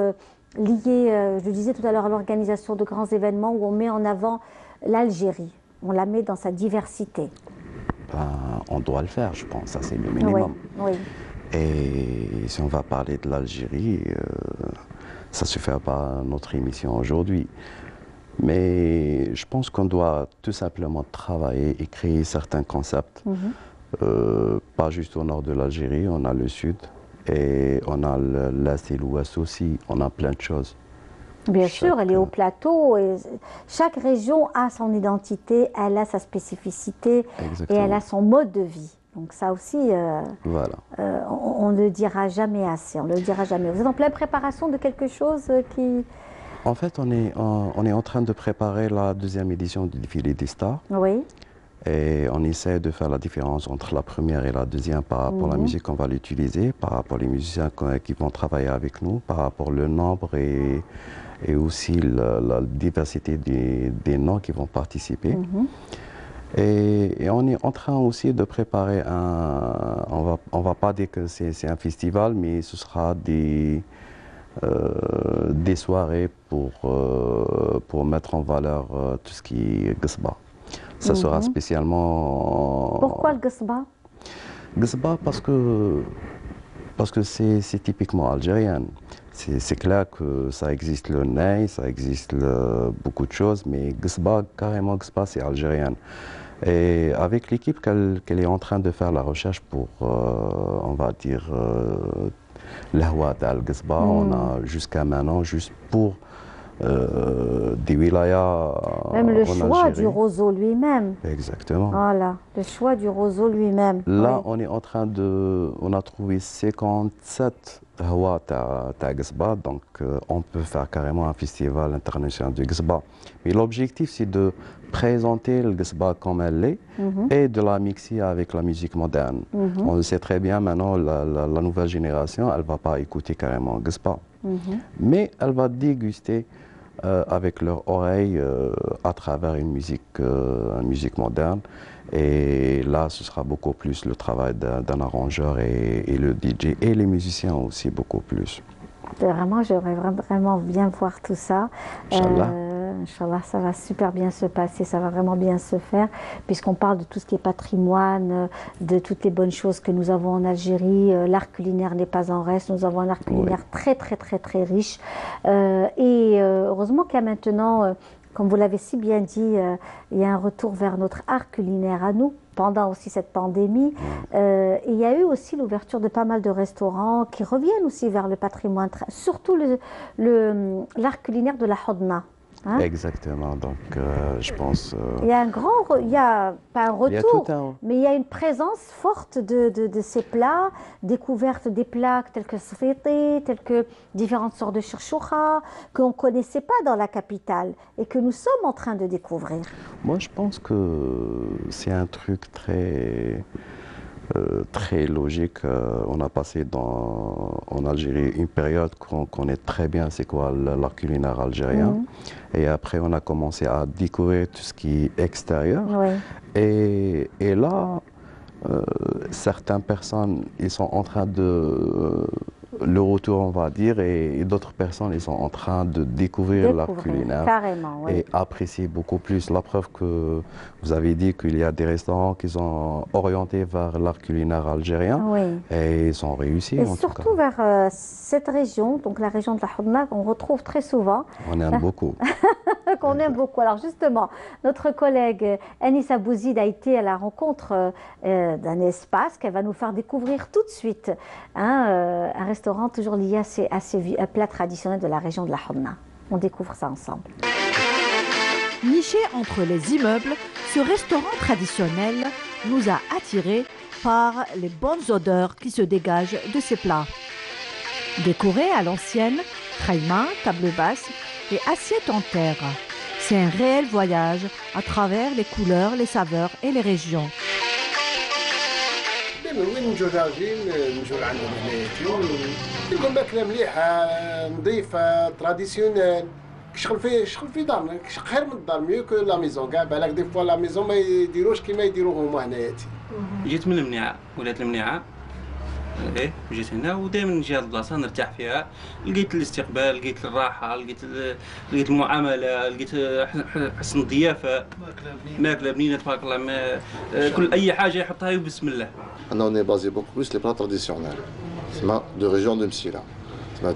liés, je disais tout à l'heure, à l'organisation de grands événements où on met en avant l'Algérie, on la met dans sa diversité. On doit le faire, je pense, ça c'est le minimum. Oui, oui. Et si on va parler de l'Algérie, ça ne se fait pas notre émission aujourd'hui. Mais je pense qu'on doit tout simplement travailler et créer certains concepts. Pas juste au nord de l'Algérie, on a le sud et on a l'est et l'ouest aussi, on a plein de choses. Bien sûr, elle est au plateau et chaque région a son identité, elle a sa spécificité. Exactement. Et elle a son mode de vie. Donc ça aussi, voilà. On ne le dira jamais assez, on ne le dira jamais. Vous êtes en pleine préparation de quelque chose qui... En fait, on est en train de préparer la deuxième édition du défilé des stars. Oui. Et on essaie de faire la différence entre la première et la deuxième par rapport à la musique qu'on va l'utiliser, par rapport aux musiciens qui vont travailler avec nous, par rapport au nombre et aussi la diversité des noms qui vont participer. Et on est en train aussi de préparer on va pas dire que c'est un festival, mais ce sera des soirées pour mettre en valeur tout ce qui est Ghesba. Ça sera spécialement... Pourquoi le Ghesba? Ghesba parce que c'est typiquement algérien. C'est clair que ça existe le ney, ça existe beaucoup de choses, mais Ghesba, carrément Ghesba, c'est algérien. Et avec l'équipe qu'elle est en train de faire la recherche pour, on va dire, l'Ahwa al-Ghesba, on a jusqu'à maintenant, juste pour des wilayas. Même le choix du roseau lui-même. Exactement. Voilà, le choix du roseau lui-même. Là, oui. on est en train on a trouvé 57 Ahwa à Ghesba, donc on peut faire carrément un festival international de Ghesba. Mais l'objectif, c'est de présenter le Ghesba comme elle est et de la mixer avec la musique moderne. On le sait très bien maintenant, la nouvelle génération, elle ne va pas écouter carrément Ghesba, mais elle va déguster avec leur oreille à travers une musique moderne. Et là, ce sera beaucoup plus le travail d'un arrangeur et le DJ et les musiciens aussi beaucoup plus. Vraiment, j'aimerais vraiment bien voir tout ça. Inch'Allah. Inch'Allah, ça va super bien se passer, ça va vraiment bien se faire, puisqu'on parle de tout ce qui est patrimoine, de toutes les bonnes choses que nous avons en Algérie. L'art culinaire n'est pas en reste, nous avons un art culinaire très riche. Heureusement qu'il y a maintenant, comme vous l'avez si bien dit, il y a un retour vers notre art culinaire à nous, pendant aussi cette pandémie. Et il y a eu aussi l'ouverture de pas mal de restaurants qui reviennent aussi vers le patrimoine, surtout l'art culinaire de la Hodna. Hein? Exactement, donc je pense... il y a pas un retour, mais il y a une présence forte de ces plats, découverte des plats tels que sfiti, tels que différentes sortes de chirchoura, qu'on ne connaissait pas dans la capitale et que nous sommes en train de découvrir. Moi, je pense que c'est un truc très logique. On a passé en Algérie une période qu'on connaît très bien, c'est quoi l'art culinaire algérien. Et après, on a commencé à découvrir tout ce qui est extérieur. Et là, certaines personnes, ils sont en train de... le retour, on va dire, et d'autres personnes, ils sont en train de découvrir l'art culinaire et apprécier beaucoup plus. La preuve que vous avez dit qu'il y a des restaurants qui sont orientés vers l'art culinaire algérien et ils sont réussis. Et surtout vers cette région, donc la région de la Hodna, qu'on retrouve très souvent. On aime beaucoup. Qu'on aime beaucoup. Alors justement, notre collègue Anis Abouzid a été à la rencontre d'un espace qu'elle va nous faire découvrir tout de suite. Un restaurant toujours lié à ces plats traditionnels de la région de la Hodna. On découvre ça ensemble. Niché entre les immeubles, ce restaurant traditionnel nous a attirés par les bonnes odeurs qui se dégagent de ces plats. Décorés à l'ancienne, khaïma, table basse et assiettes en terre. C'est un réel voyage à travers les couleurs, les saveurs et les régions. وين نجوا راجلين نجوا عندهم هنايا نلقوا ماكله مليحه نظيفه تراديسيونيل شغل في دارنا خير من الدار ميو كو لا ميزون كاع بالك دي فوا لا ميزون ما يديروش كيما يديروا هما هنايا. جيت من المنيعه ولات المنيعه ايه جيت هنا ودائما نجي هاد البلاصه نرتاح فيها لقيت الاستقبال لقيت الراحه لقيت المعامله لقيت حسن الضيافه ماكله بنينه تبارك الله كل اي حاجه يحطها بسم الله. On est basé beaucoup plus les plats traditionnels de région de Msila.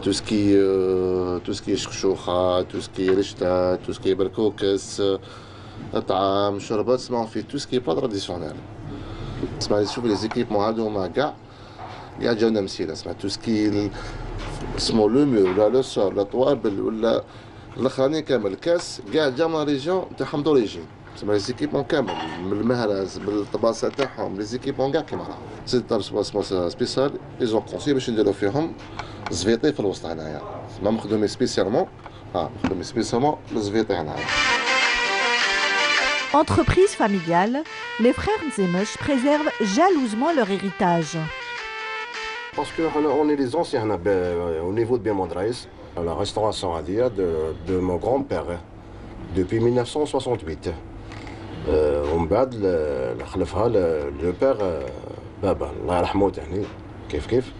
Tout ce qui est choucha, tout ce qui est rishta, tout ce qui est berkoukes, طعام شربات on fait tout ce qui est plat traditionnel. شوف les équipements هذوما كاع جاونا مسيلة tout ce qui est اسمه لو مور ولا لو سور ولا طوابل ولا الاخراني كامل الكاس كاع جا من ريجيون تاعهم دوريجين. لي زيكيبمون كامل من المهرز بالطباسه تاعهم لي زيكيبمون كاع كيما راهم. سي دار سبيسيال لي زون كونسي باش نديرو فيهم زفيطي في الوسط هنايا ما مخدومين سبيسيالمون مخدومين سبيسيالمون الزفيطي هنايا. Entreprise familiale, les frères Nzemesh préservent jalousement leur héritage. Parce qu'on est les anciens au niveau de Biamandraïs, la restauration de mon grand-père depuis 1968. ومن بعد خلفها لو بير بابا الله يرحمه تاني كيف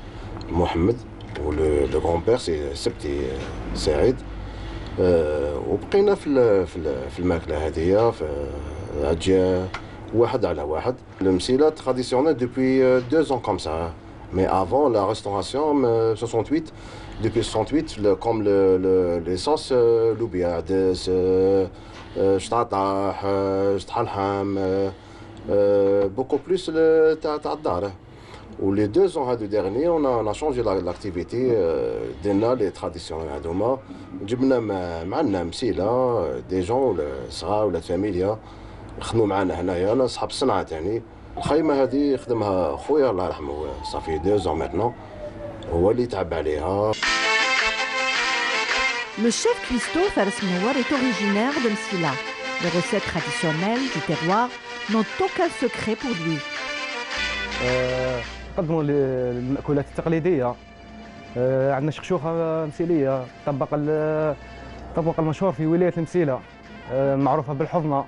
محمد ولو غران بير سي سبتي سعيد. وبقينا في الماكله هذه في اجيال واحد على واحد. المسيله تراديسيونيل دوبوي 2 ans comme ça. Mais avant la restauration 68, depuis 68, comme l'essence loubia, beaucoup plus le ta'addar. Ou les 2 ans derniers, on a changé l'activité des traditionnels. جبنا معنا مسيلة des gens صغار ولا فاميليا يخدموا معنا هنايا. انا صاحب الصنعة تاعي. الخيمة هذه يخدمها خويا الله يرحمه صافي 2 ans maintenant هو اللي تعب عليها. Le chef Christo Fares Menouar est originaire de Msila. Les recettes traditionnelles du terroir n'ont aucun secret pour lui. قدموا المأكولات التقليدية. عندنا شخشوخة مسيلية، الطبق المشهور في ولاية المسيلة معروفة بالحضنة.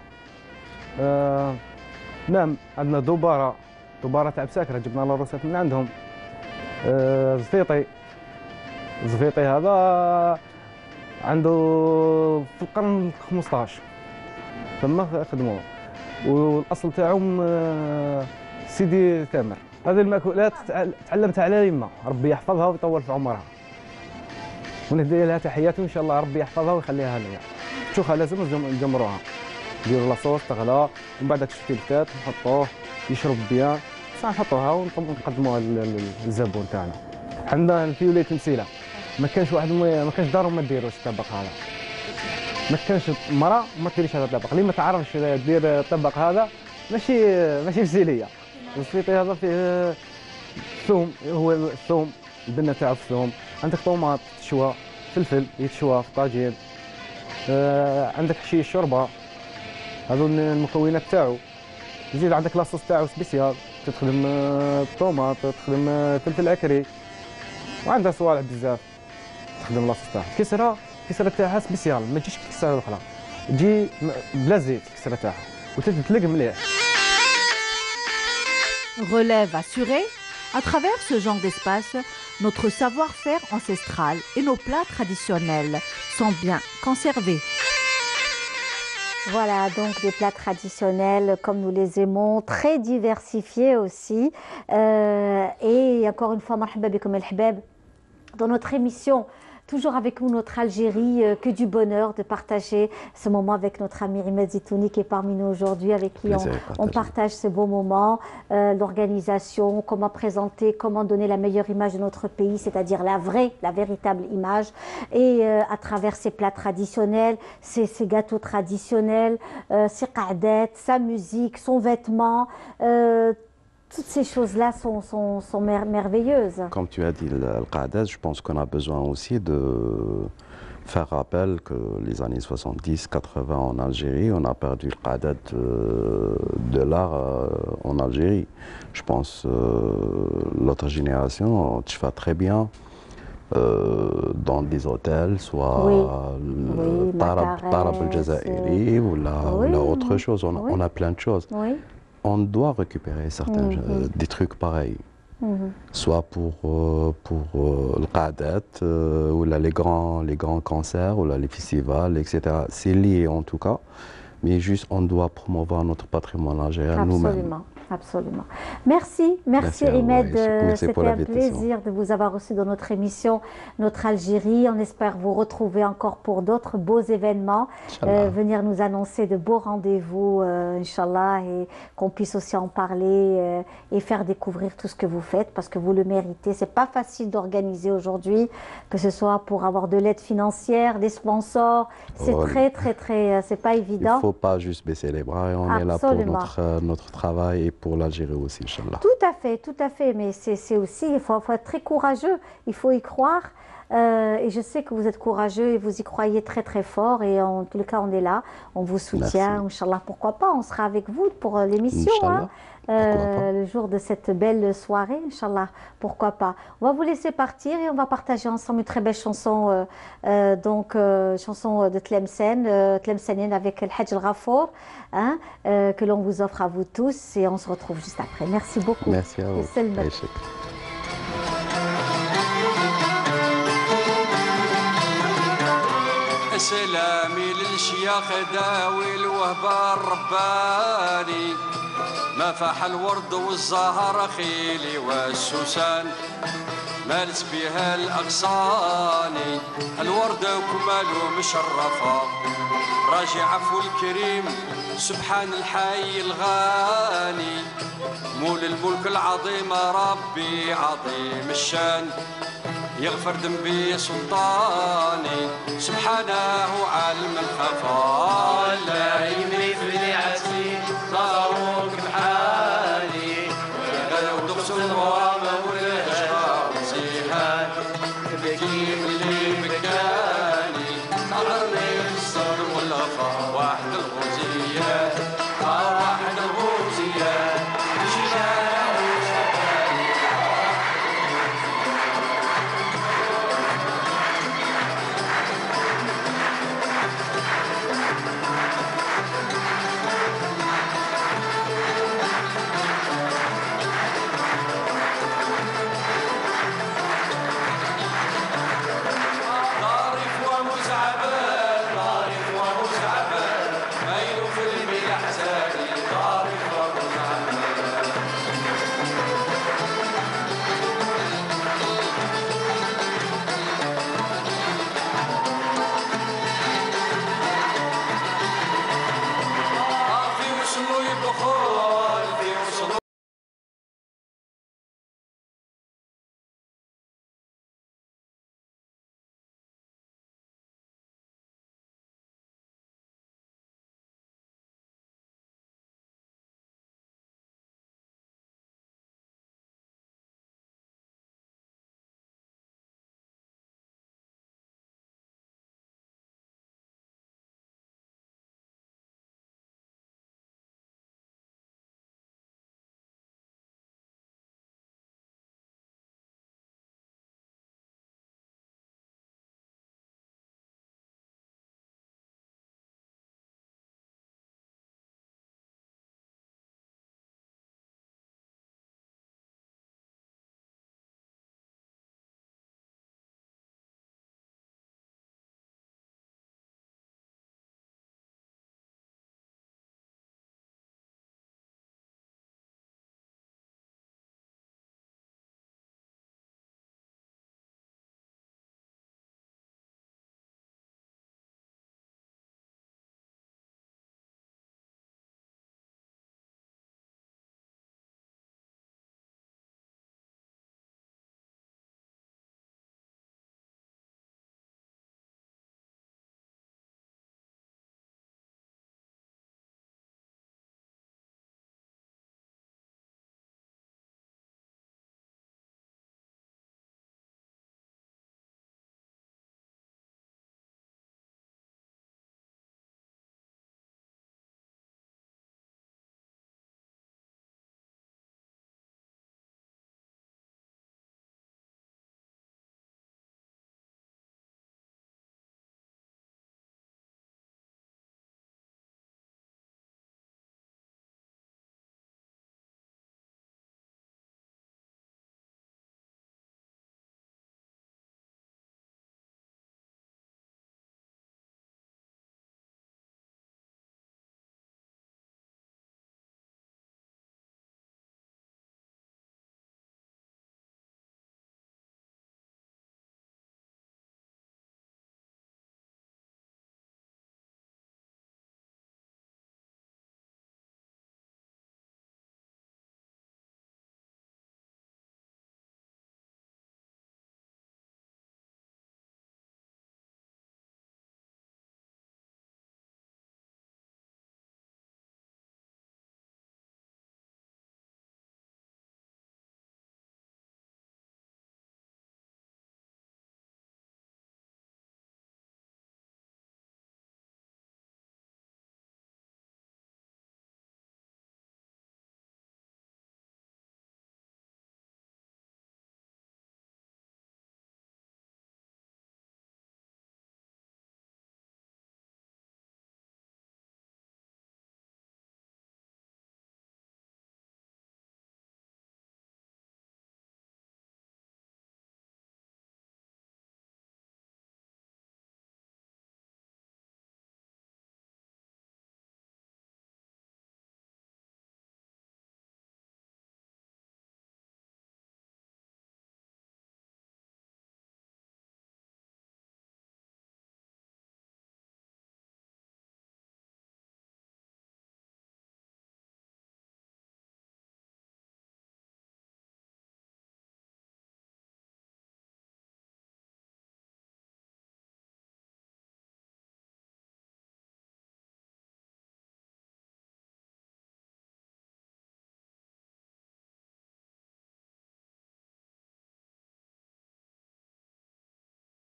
نعم عندنا دبارة تاع بساكرة جبنا لها الروسات من عندهم. زفيطي هذا عنده في القرن 15 ثم خدموه والاصل تاعهم سيدي تامر. هذه المأكولات تعلمتها على يما ربي يحفظها ويطول في عمرها ونهدي لها تحياتي وان شاء الله ربي يحفظها ويخليها ليا. شوفها لازم نجمروها نديروا لاصوص تغلى ومن بعد كشفتي الكتات نحطوه يشرب بيان صح نحطوها ونقدموها للزبون تاعنا. عندنا في ولاية مسيلة ما كانش دارهم ما ديروش الطبق هذا. ما كانش مرأة ما ديريش هذا الطبق اللي ما تعرفش دير الطبق هذا ماشي مسيلية. الزفيطي هذا فيه ثوم هو الثوم البنة تاعو في الثوم. عندك طوماط تشوى فلفل يتشوى في طاجين. عندك حشيش شوربة هذو المكونات تاعو. يزيد عندك لاصوص تاعو سبيسيال تخدم الطوماط تخدم فلفل عكري وعندها صوالح بزاف تخدم لاصوص تاعها. الكسرة تاعها سبيسيال ما تجيش الكسرة الاخرى تجي بلا زيت الكسرة تاعها وتتلق مليح. Relève assurée, à travers ce genre d'espace, notre savoir-faire ancestral et nos plats traditionnels sont bien conservés. Voilà, donc des plats traditionnels comme nous les aimons, très diversifiés aussi. Et encore une fois, marhaba bikoum el hbab, dans notre émission, toujours avec nous, notre Algérie, que du bonheur de partager ce moment avec notre ami Imad Zitouni qui est parmi nous aujourd'hui, avec qui on partage ce beau moment, l'organisation, comment présenter, comment donner la meilleure image de notre pays, c'est-à-dire la véritable image, et à travers ses plats traditionnels, ses gâteaux traditionnels, ses qa'dat, sa musique, son vêtement, toutes ces choses-là sont merveilleuses. Comme tu as dit, le Qa'adat, je pense qu'on a besoin aussi de faire rappel que les années 70-80 en Algérie, on a perdu le Qa'adat de l'art en Algérie. Je pense l'autre génération, tu fais très bien dans des hôtels, soit Tarab el-Jazairi ou autre chose. On a plein de choses. Oui. On doit récupérer certains des trucs pareils. Soit pour le Qa'adat, ou là, les grands concerts, ou là, les festivals, etc. C'est lié en tout cas, mais juste on doit promouvoir notre patrimoine algérien nous-mêmes. Absolument. Merci Ahmed. C'était un plaisir de vous avoir reçu dans notre émission, notre Algérie. On espère vous retrouver encore pour d'autres beaux événements, venir nous annoncer de beaux rendez-vous, Inch'Allah, et qu'on puisse aussi en parler et faire découvrir tout ce que vous faites, parce que vous le méritez. C'est pas facile d'organiser aujourd'hui, que ce soit pour avoir de l'aide financière, des sponsors. C'est c'est pas évident. Il ne faut pas juste baisser les bras, et on est là pour notre travail et pour l'Algérie aussi, Inch'Allah. Tout à fait, mais c'est aussi, il faut être très courageux, il faut y croire, et je sais que vous êtes courageux et vous y croyez très fort, et en tout cas on est là, on vous soutient, Inch'Allah, pourquoi pas, on sera avec vous pour l'émission, le jour de cette belle soirée, Inch'Allah, pourquoi pas. On va vous laisser partir et on va partager ensemble une très belle chanson, chanson de Tlemcen avec El Hadj El Ghafour, que l'on vous offre à vous tous, et on se retrouve juste après. Merci beaucoup. Merci à vous. سلامي للشياخ داوي الوهبة الرباني ما فاح الورد والزهر خيلي والسوسان مارس بها الأغصاني الورد وكماله مشرفة راجع عفو الكريم سبحان الحي الغاني مول الملك العظيم ربي عظيم الشان يغفر ذنبي سلطاني سبحانه عالم الخفاء لا يمري في العسي صاروك بحالي وقالوا دخسوا الغرامة والهجرة وزيهان بكيف اللي بكاني صغرني في الصبر والغفاء واحد الغوزيات واحد الغوزيات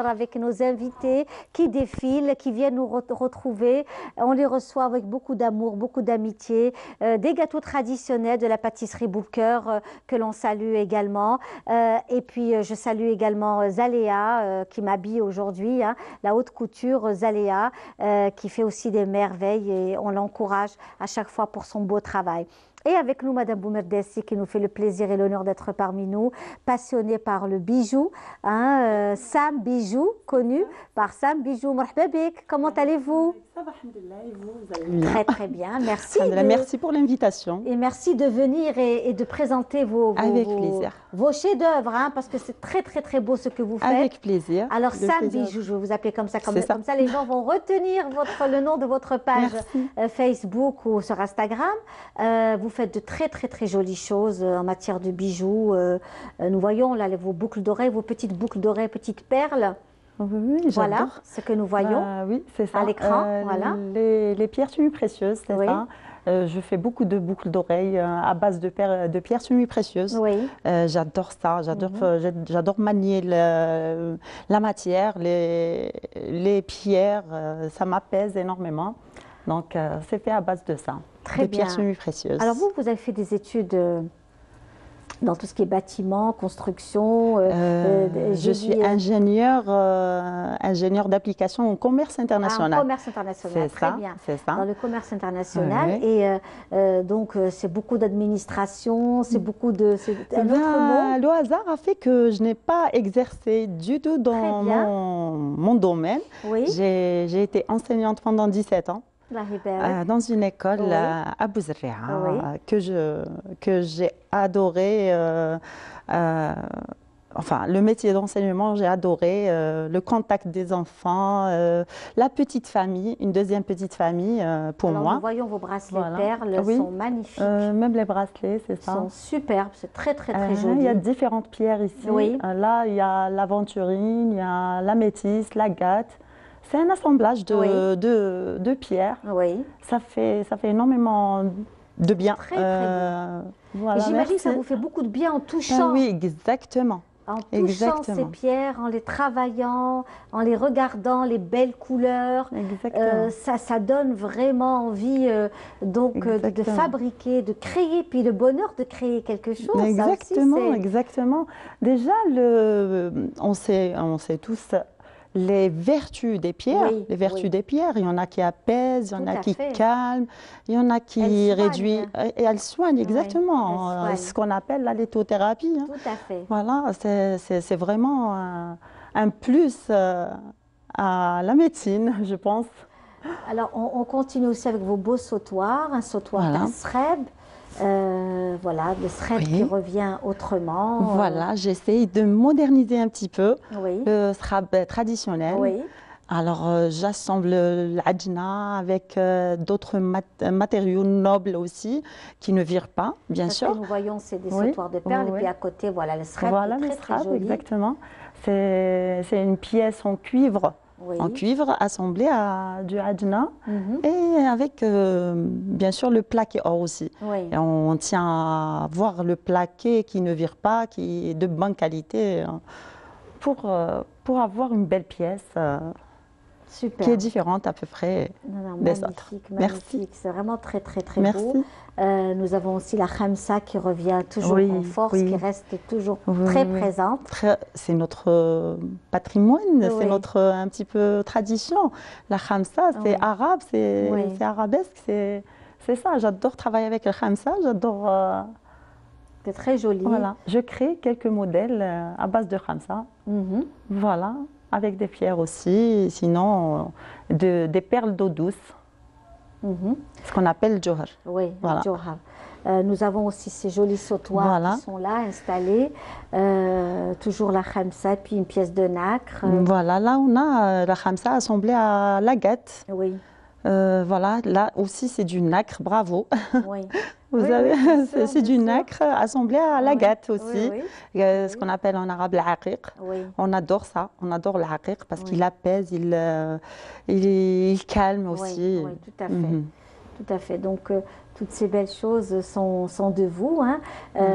Avec nos invités qui défilent, qui viennent nous retrouver. On les reçoit avec beaucoup d'amour, beaucoup d'amitié. Des gâteaux traditionnels de la pâtisserie Bouker que l'on salue également. Et puis je salue également Zaléa qui m'habille aujourd'hui, hein, la haute couture Zaléa qui fait aussi des merveilles et on l'encourage à chaque fois pour son beau travail. Et avec nous, Madame Boumerdessi, qui nous fait le plaisir et l'honneur d'être parmi nous, passionnée par le bijou, hein, Sam Bijou, connu par Sam Bijou. Marhaba bik, comment allez-vous? Ça va, alhamdoulilah, et vous, vous allez bien? Très très bien, merci. Merci pour l'invitation. Et merci de venir et de présenter vos chefs-d'œuvre, hein, parce que c'est très très très beau ce que vous faites. Avec plaisir. Alors Sam Bijou, je vais vous appeler comme ça, comme ça les gens vont retenir le nom de votre page Facebook ou sur Instagram. Vous faites de très très très jolies choses en matière de bijoux. Nous voyons là vos boucles d'oreilles, vos petites boucles d'oreilles, petites perles. Oui, voilà ce que nous voyons oui, c'est ça. À l'écran. Voilà. Les pierres semi-précieuses, c'est ça. Je fais beaucoup de boucles d'oreilles à base de pierres semi-précieuses. Oui. J'adore ça. J'adore manier la matière, les pierres. Ça m'apaise énormément. Donc, c'est fait à base de ça. Très bien. Pierres semi-précieuses. Alors, vous avez fait des études dans tout ce qui est bâtiment, construction. Je suis ingénieure d'application au commerce international. En commerce international, très bien. C'est ça. Dans le commerce international. Et donc, c'est beaucoup d'administration, c'est beaucoup de... un autre mot. Le hasard a fait que je n'ai pas exercé du tout dans mon domaine. Oui. J'ai été enseignante pendant 17 ans. Dans une école à Bouzerria, que j'ai adoré. Enfin, le métier d'enseignement, j'ai adoré. Le contact des enfants, la petite famille, une deuxième petite famille pour moi. Nous voyons vos bracelets perles, sont magnifiques. Même les bracelets, c'est ça. Ils sont superbes, c'est très très très joli. Il y a différentes pierres ici. Oui. Là, il y a l'aventurine, il y a l'améthyste, l'agate. C'est un assemblage de pierres. Oui. Ça fait énormément de bien. Très, très bien. J'imagine que ça vous fait beaucoup de bien en touchant. Oui, exactement. En touchant ces pierres, en les travaillant, en les regardant, les belles couleurs. Ça donne vraiment envie de fabriquer, de créer, puis le bonheur de créer quelque chose. Exactement, exactement. Déjà, on sait tous les vertus des pierres. Les vertus des pierres, il y en a qui apaisent, il y en a qui calment, il y en a qui réduisent. Et elles soignent, exactement. Ce qu'on appelle la lithothérapie. Tout à fait. Voilà, c'est vraiment un plus à la médecine, je pense. Alors, on continue aussi avec vos beaux sautoirs, un sautoir d'Asreb. Voilà, le sreb qui revient autrement. Voilà, j'essaye de moderniser un petit peu le sreb traditionnel. Oui. Alors, j'assemble l'ajna avec d'autres matériaux nobles aussi, qui ne virent pas, bien sûr. Nous voyons, c'est des sautoirs de perles, et puis à côté, voilà, le sreb qui est très joli. Exactement. C'est une pièce en cuivre. En cuivre, assemblé à du ajna et avec bien sûr le plaqué or aussi. Et on tient à voir le plaqué qui ne vire pas, qui est de bonne qualité pour avoir une belle pièce qui est différente à peu près des autres. Merci. C'est vraiment très très très beau. Nous avons aussi la khamsa qui revient toujours en force, qui reste toujours très présente. C'est notre patrimoine, c'est notre un petit peu tradition. La khamsa, c'est arabe, c'est arabesque, c'est ça. J'adore travailler avec la khamsa, j'adore... C'est très joli. Voilà, je crée quelques modèles à base de khamsa. Voilà, avec des pierres aussi, sinon des perles d'eau douce. Ce qu'on appelle johar. Oui, johar. Nous avons aussi ces jolis sautoirs qui sont là, installés. Toujours la khamsa, puis une pièce de nacre. Voilà, là on a la khamsa assemblée à l'agate. Oui. Voilà, là aussi c'est du nacre, bravo. Oui. C'est du nacre assemblé à l'agate aussi, ce qu'on appelle en arabe l'aqiq. On adore ça, on adore l'aqiq parce qu'il apaise, il calme aussi. Oui, tout à fait. Tout à fait. Donc, toutes ces belles choses sont de vous, hein.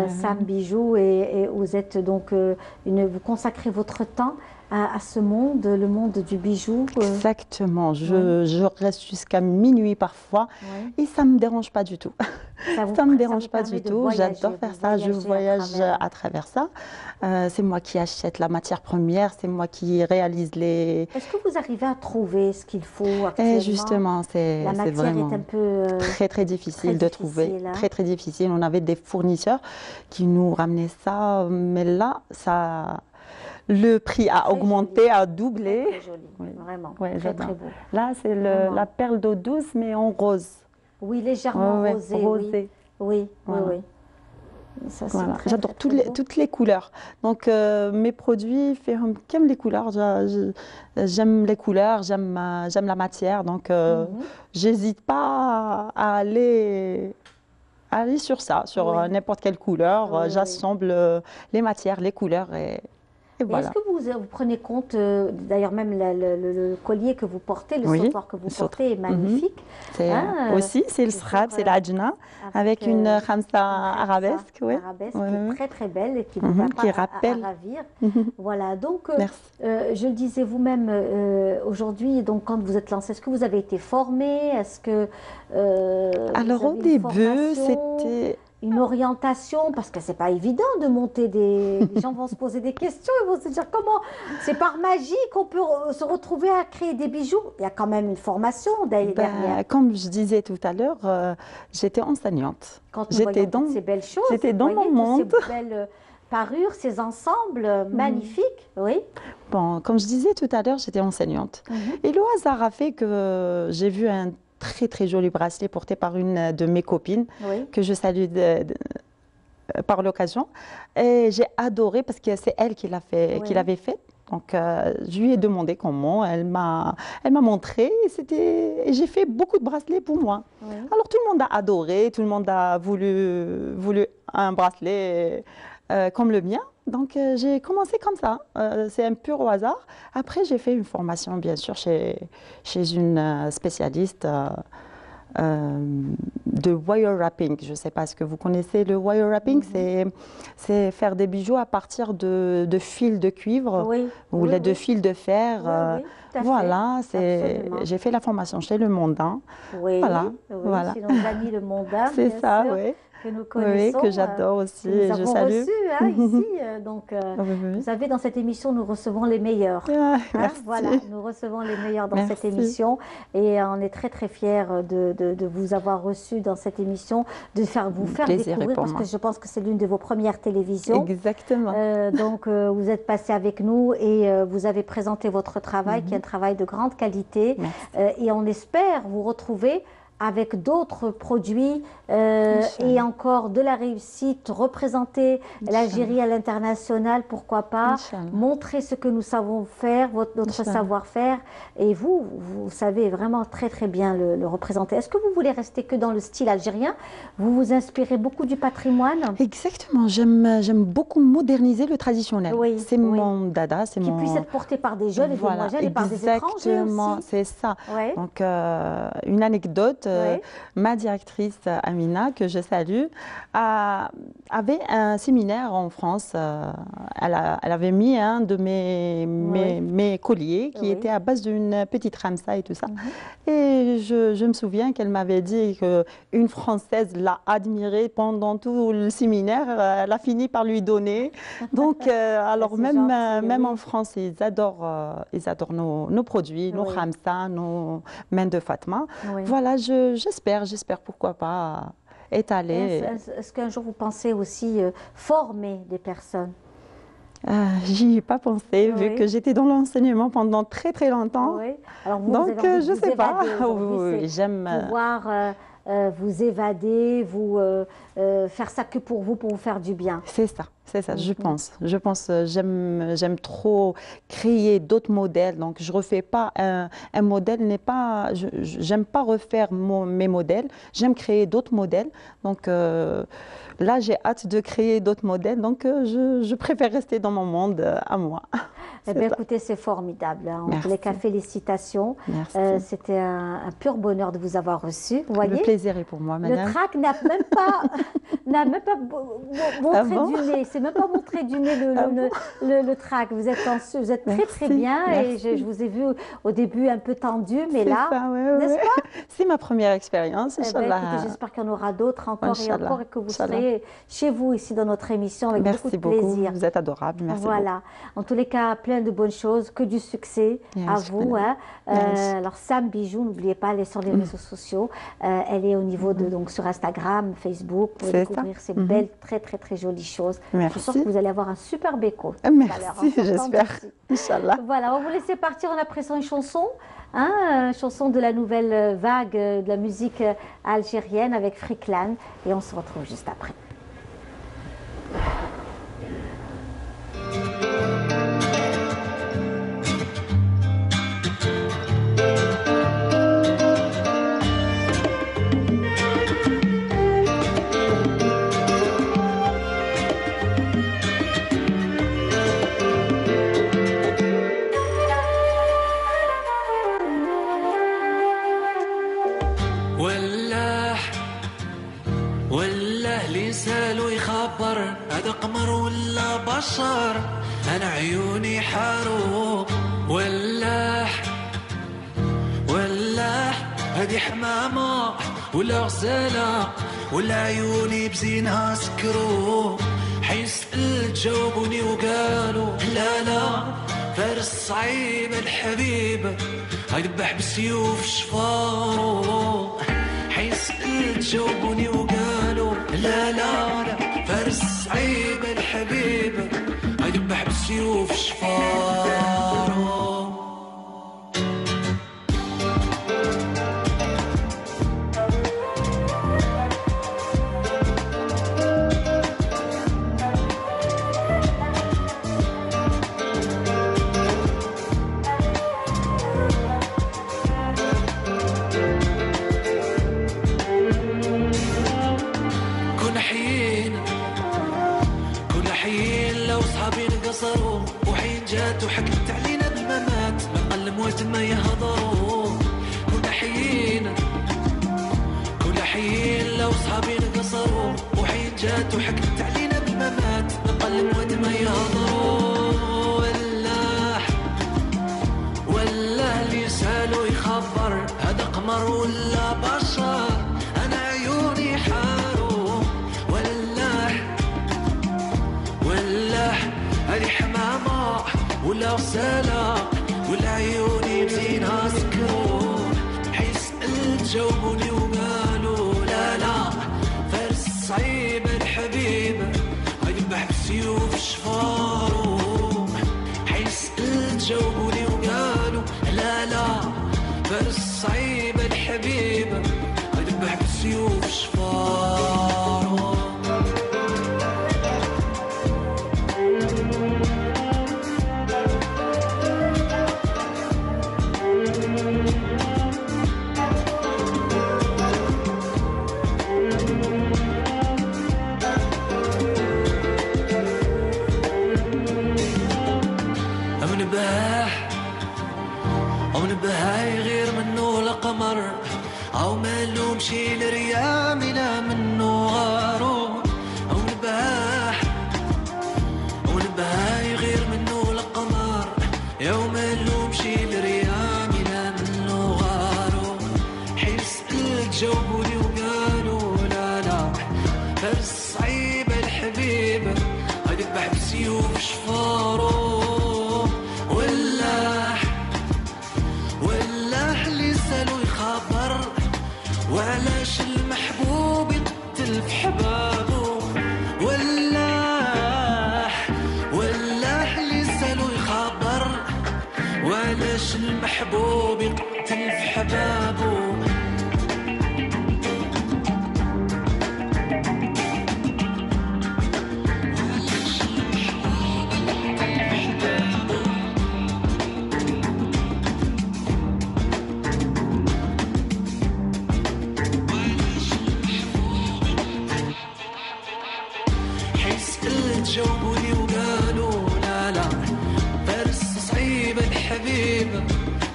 Sam Bijou, et vous êtes donc vous consacrez votre temps à ce monde, le monde du bijou. Exactement. Je reste jusqu'à minuit parfois et ça ne me dérange pas du tout. Ça ne me dérange pas du tout. J'adore faire ça. Je voyage à travers ça. C'est moi qui achète la matière première. C'est moi qui réalise les... Est-ce que vous arrivez à trouver ce qu'il faut actuellement? Justement, c'est vraiment est un peu, très difficile de trouver. Hein? Très difficile. On avait des fournisseurs qui nous ramenaient ça. Mais là, le prix a augmenté, a doublé. Très joli, vraiment. Très beau. Là, c'est la perle d'eau douce, mais en rose. Oui, légèrement rosé. Oui. Voilà. J'adore toutes les couleurs. Donc, mes produits, j'aime les couleurs. J'aime les couleurs, j'aime la matière. Donc, j'hésite pas à aller sur ça, sur n'importe quelle couleur. J'assemble les matières, les couleurs et voilà. Est-ce que vous prenez compte, d'ailleurs même le collier que vous portez, le sautoir que vous portez est magnifique. Aussi, c'est le srab, c'est l'ajna, avec une khamsa arabesque. Arabesque qui est très belle et qui ne va pas à ravir. Voilà, donc je le disais vous-même aujourd'hui, donc quand vous êtes lancé, est-ce que vous avez été formé? Est-ce que alors au début, c'était... une orientation, parce que c'est pas évident de monter des... Les gens vont se poser des questions, ils vont se dire comment c'est par magie qu'on peut se retrouver à créer des bijoux. Il y a quand même une formation derrière. Comme je disais tout à l'heure, j'étais enseignante. Quand nous voyons toutes ces belles choses, j'étais dans mon monde. Ces belles parures, ces ensembles magnifiques, oui. Bon, comme je disais tout à l'heure, j'étais enseignante. Et le hasard a fait que j'ai vu un très joli bracelet porté par une de mes copines que je salue par l'occasion. Et j'ai adoré parce que c'est elle qui l'avait fait. Donc, je lui ai demandé comment. Elle m'a montré et j'ai fait beaucoup de bracelets pour moi. Alors, tout le monde a adoré, tout le monde a voulu un bracelet comme le mien. Donc, j'ai commencé comme ça. C'est un pur au hasard. Après, j'ai fait une formation, bien sûr, chez une spécialiste de wire wrapping. Je ne sais pas ce que vous connaissez le wire wrapping. C'est faire des bijoux à partir de fils de cuivre ou de fils de fer. Voilà, j'ai fait la formation chez Le Mondain. Voilà. C'est nos amis Le Mondain. C'est ça, oui. Que nous connaissons, que j'adore aussi. Que nous avons reçu ici. Donc, vous savez, dans cette émission, nous recevons les meilleurs. Voilà, nous recevons les meilleurs dans cette émission. Et on est très fiers de vous avoir reçu dans cette émission, de vous faire découvrir, parce que je pense que c'est l'une de vos premières télévisions. Exactement. Donc, vous êtes passé avec nous et vous avez présenté votre travail, qui est un travail de grande qualité. Et on espère vous retrouver avec d'autres produits et encore de la réussite, représenter l'Algérie à l'international, pourquoi pas, montrer ce que nous savons faire, notre savoir-faire, et vous savez vraiment très bien le représenter. Est-ce que vous voulez rester que dans le style algérien? Vous vous inspirez beaucoup du patrimoine? Exactement, j'aime beaucoup moderniser le traditionnel. C'est mon dada. Qui puisse être porté par des jeunes et des demoiselles et par des étrangers aussi. Exactement, c'est ça. Donc, une anecdote, ma directrice Amina, que je salue, avait un séminaire en France. Elle avait mis un de mes colliers qui était à base d'une petite ramsa et tout ça. Et je me souviens qu'elle m'avait dit qu'une Française l'a admirée pendant tout le séminaire. Elle a fini par lui donner. Donc, alors même en France, ils adorent nos produits, nos ramsa, nos mains de Fatma. Voilà, j'espère pourquoi pas étaler. Est-ce qu'un jour vous pensez aussi former des personnes? J'y ai pas pensé, vu que j'étais dans l'enseignement pendant très longtemps. Alors donc, je sais pas. J'aime pouvoir vous évader, faire ça que pour vous faire du bien. C'est ça, je pense. J'aime trop créer d'autres modèles. Donc, je refais pas un modèle, j'aime pas refaire mes modèles. J'aime créer d'autres modèles. Donc, là, j'ai hâte de créer d'autres modèles. Donc, je préfère rester dans mon monde à moi. Eh bien, écoutez, c'est formidable. En tous les cas, félicitations. C'était un pur bonheur de vous avoir reçu. Vous voyez, le plaisir est pour moi, madame. Le trac n'a même pas montré du nez. C'est même pas montré du nez le track. Vous êtes très très bien et je vous ai vu au début un peu tendu, mais là, n'est-ce pas? C'est ma première expérience. J'espère qu'il y en aura d'autres encore et encore et que vous serez chez vous ici dans notre émission avec beaucoup de plaisir. Vous êtes adorable. Merci beaucoup. En tous les cas, plein de bonnes choses, que du succès à vous. Hein. Alors Sam Bijou, n'oubliez pas, elle est sur les réseaux sociaux. Elle est au niveau de donc sur Instagram, Facebook pour découvrir ces belles, très très très jolies choses. Merci. Je suis sûre que vous allez avoir un super béco. Merci, j'espère. Inch'Allah. Voilà, on va vous laisser partir en appréciant une chanson. Une chanson de la nouvelle vague de la musique algérienne avec Friklan et on se retrouve juste après. هذا قمر ولا بشر أنا عيوني حارو ولاح هذه حمامة ولا غزالة ولا عيوني بزينها سكرو حيسأل جاوبوني وقالوا لا فارس صعيب الحبيب هيذبح بالسيوف شفارو حيسأل جاوبوني وقالوا لا فارس صعيب الحبيب هيذبح بالسيوف شفارو وحين جات وحكت علينا بالممات من قل موت ما يهضروا كنا حيين لو صحابي انقصروا وحين جات وحكت علينا بالممات من قل موت ما يهضروا ولا اللي يسالوا يخبر هذا قمر ولا بشر انا عيوني حارو ولا هذه حمامة ولا غسالة ولا عيوني بزينها سكروا حيسأل جاوبوني وقالوا لا فارس صعيب الحبيب هيذبح بالسيوف شفارو حيسأل جاوبوني وقالوا لا فارس صعيب الحبيب هيذبح بالسيوف شفارو بهاي غير منه لقمر أو مالو مشي لريام لا منه غارو أو نبهاي غير منه لقمر أو مالو مشي لريام لا منه غارو حيسأل جاوبوني وقالوا لا فارس صعيب الحبيب هيذبح بسيوف شفارو وعلاش المحبوب يقتل في حبابه ولاح اللي سالو يخبر وعلاش المحبوب يقتل في حبابه جاوبوني وقالوا لا فارس صعيب الحبيب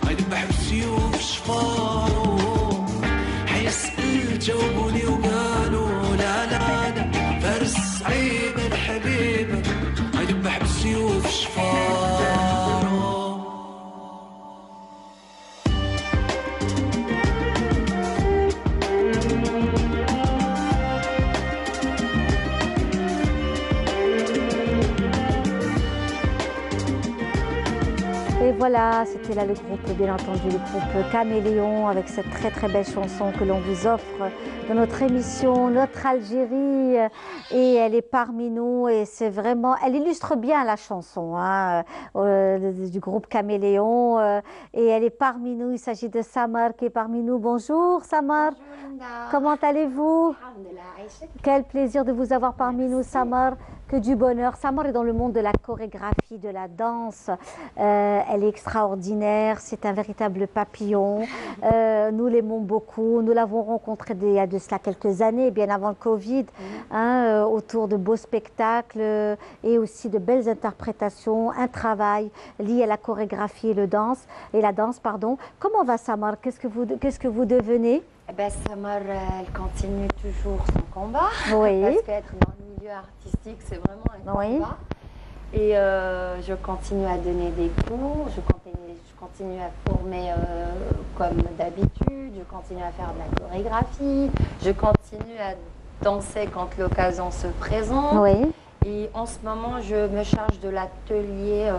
هيذبح بالسيوف شفارو حيسأل جاوبوني وقالوا لا صعيبة الحبيبة يذبح بالسيوف شفاره. Et voilà, c'était là le groupe, bien entendu, le groupe Caméléon, avec cette très très belle chanson que l'on vous offre dans notre émission, Notre Algérie. Et elle est parmi nous et c'est vraiment, elle illustre bien la chanson hein, du groupe Caméléon. Et elle est parmi nous, il s'agit de Samar qui est parmi nous. Bonjour Samar, comment allez-vous? Quel plaisir de vous avoir parmi nous Samar. Que du bonheur. Samar est dans le monde de la chorégraphie, de la danse. Elle est extraordinaire. C'est un véritable papillon. Nous l'aimons beaucoup. Nous l'avons rencontrée il y a de cela quelques années, bien avant le Covid, hein, autour de beaux spectacles et aussi de belles interprétations, un travail lié à la chorégraphie et la danse. Pardon. Comment va Samar? Qu'est-ce que vous devenez? Eh ben, Samar, elle continue toujours son combat. Oui. Parce qu'être dans le milieu artistique, c'est vraiment un combat. Et je continue à donner des cours, je continue à former comme d'habitude, je continue à faire de la chorégraphie, je continue à danser quand l'occasion se présente. Oui. Et en ce moment, je me charge de l'atelier.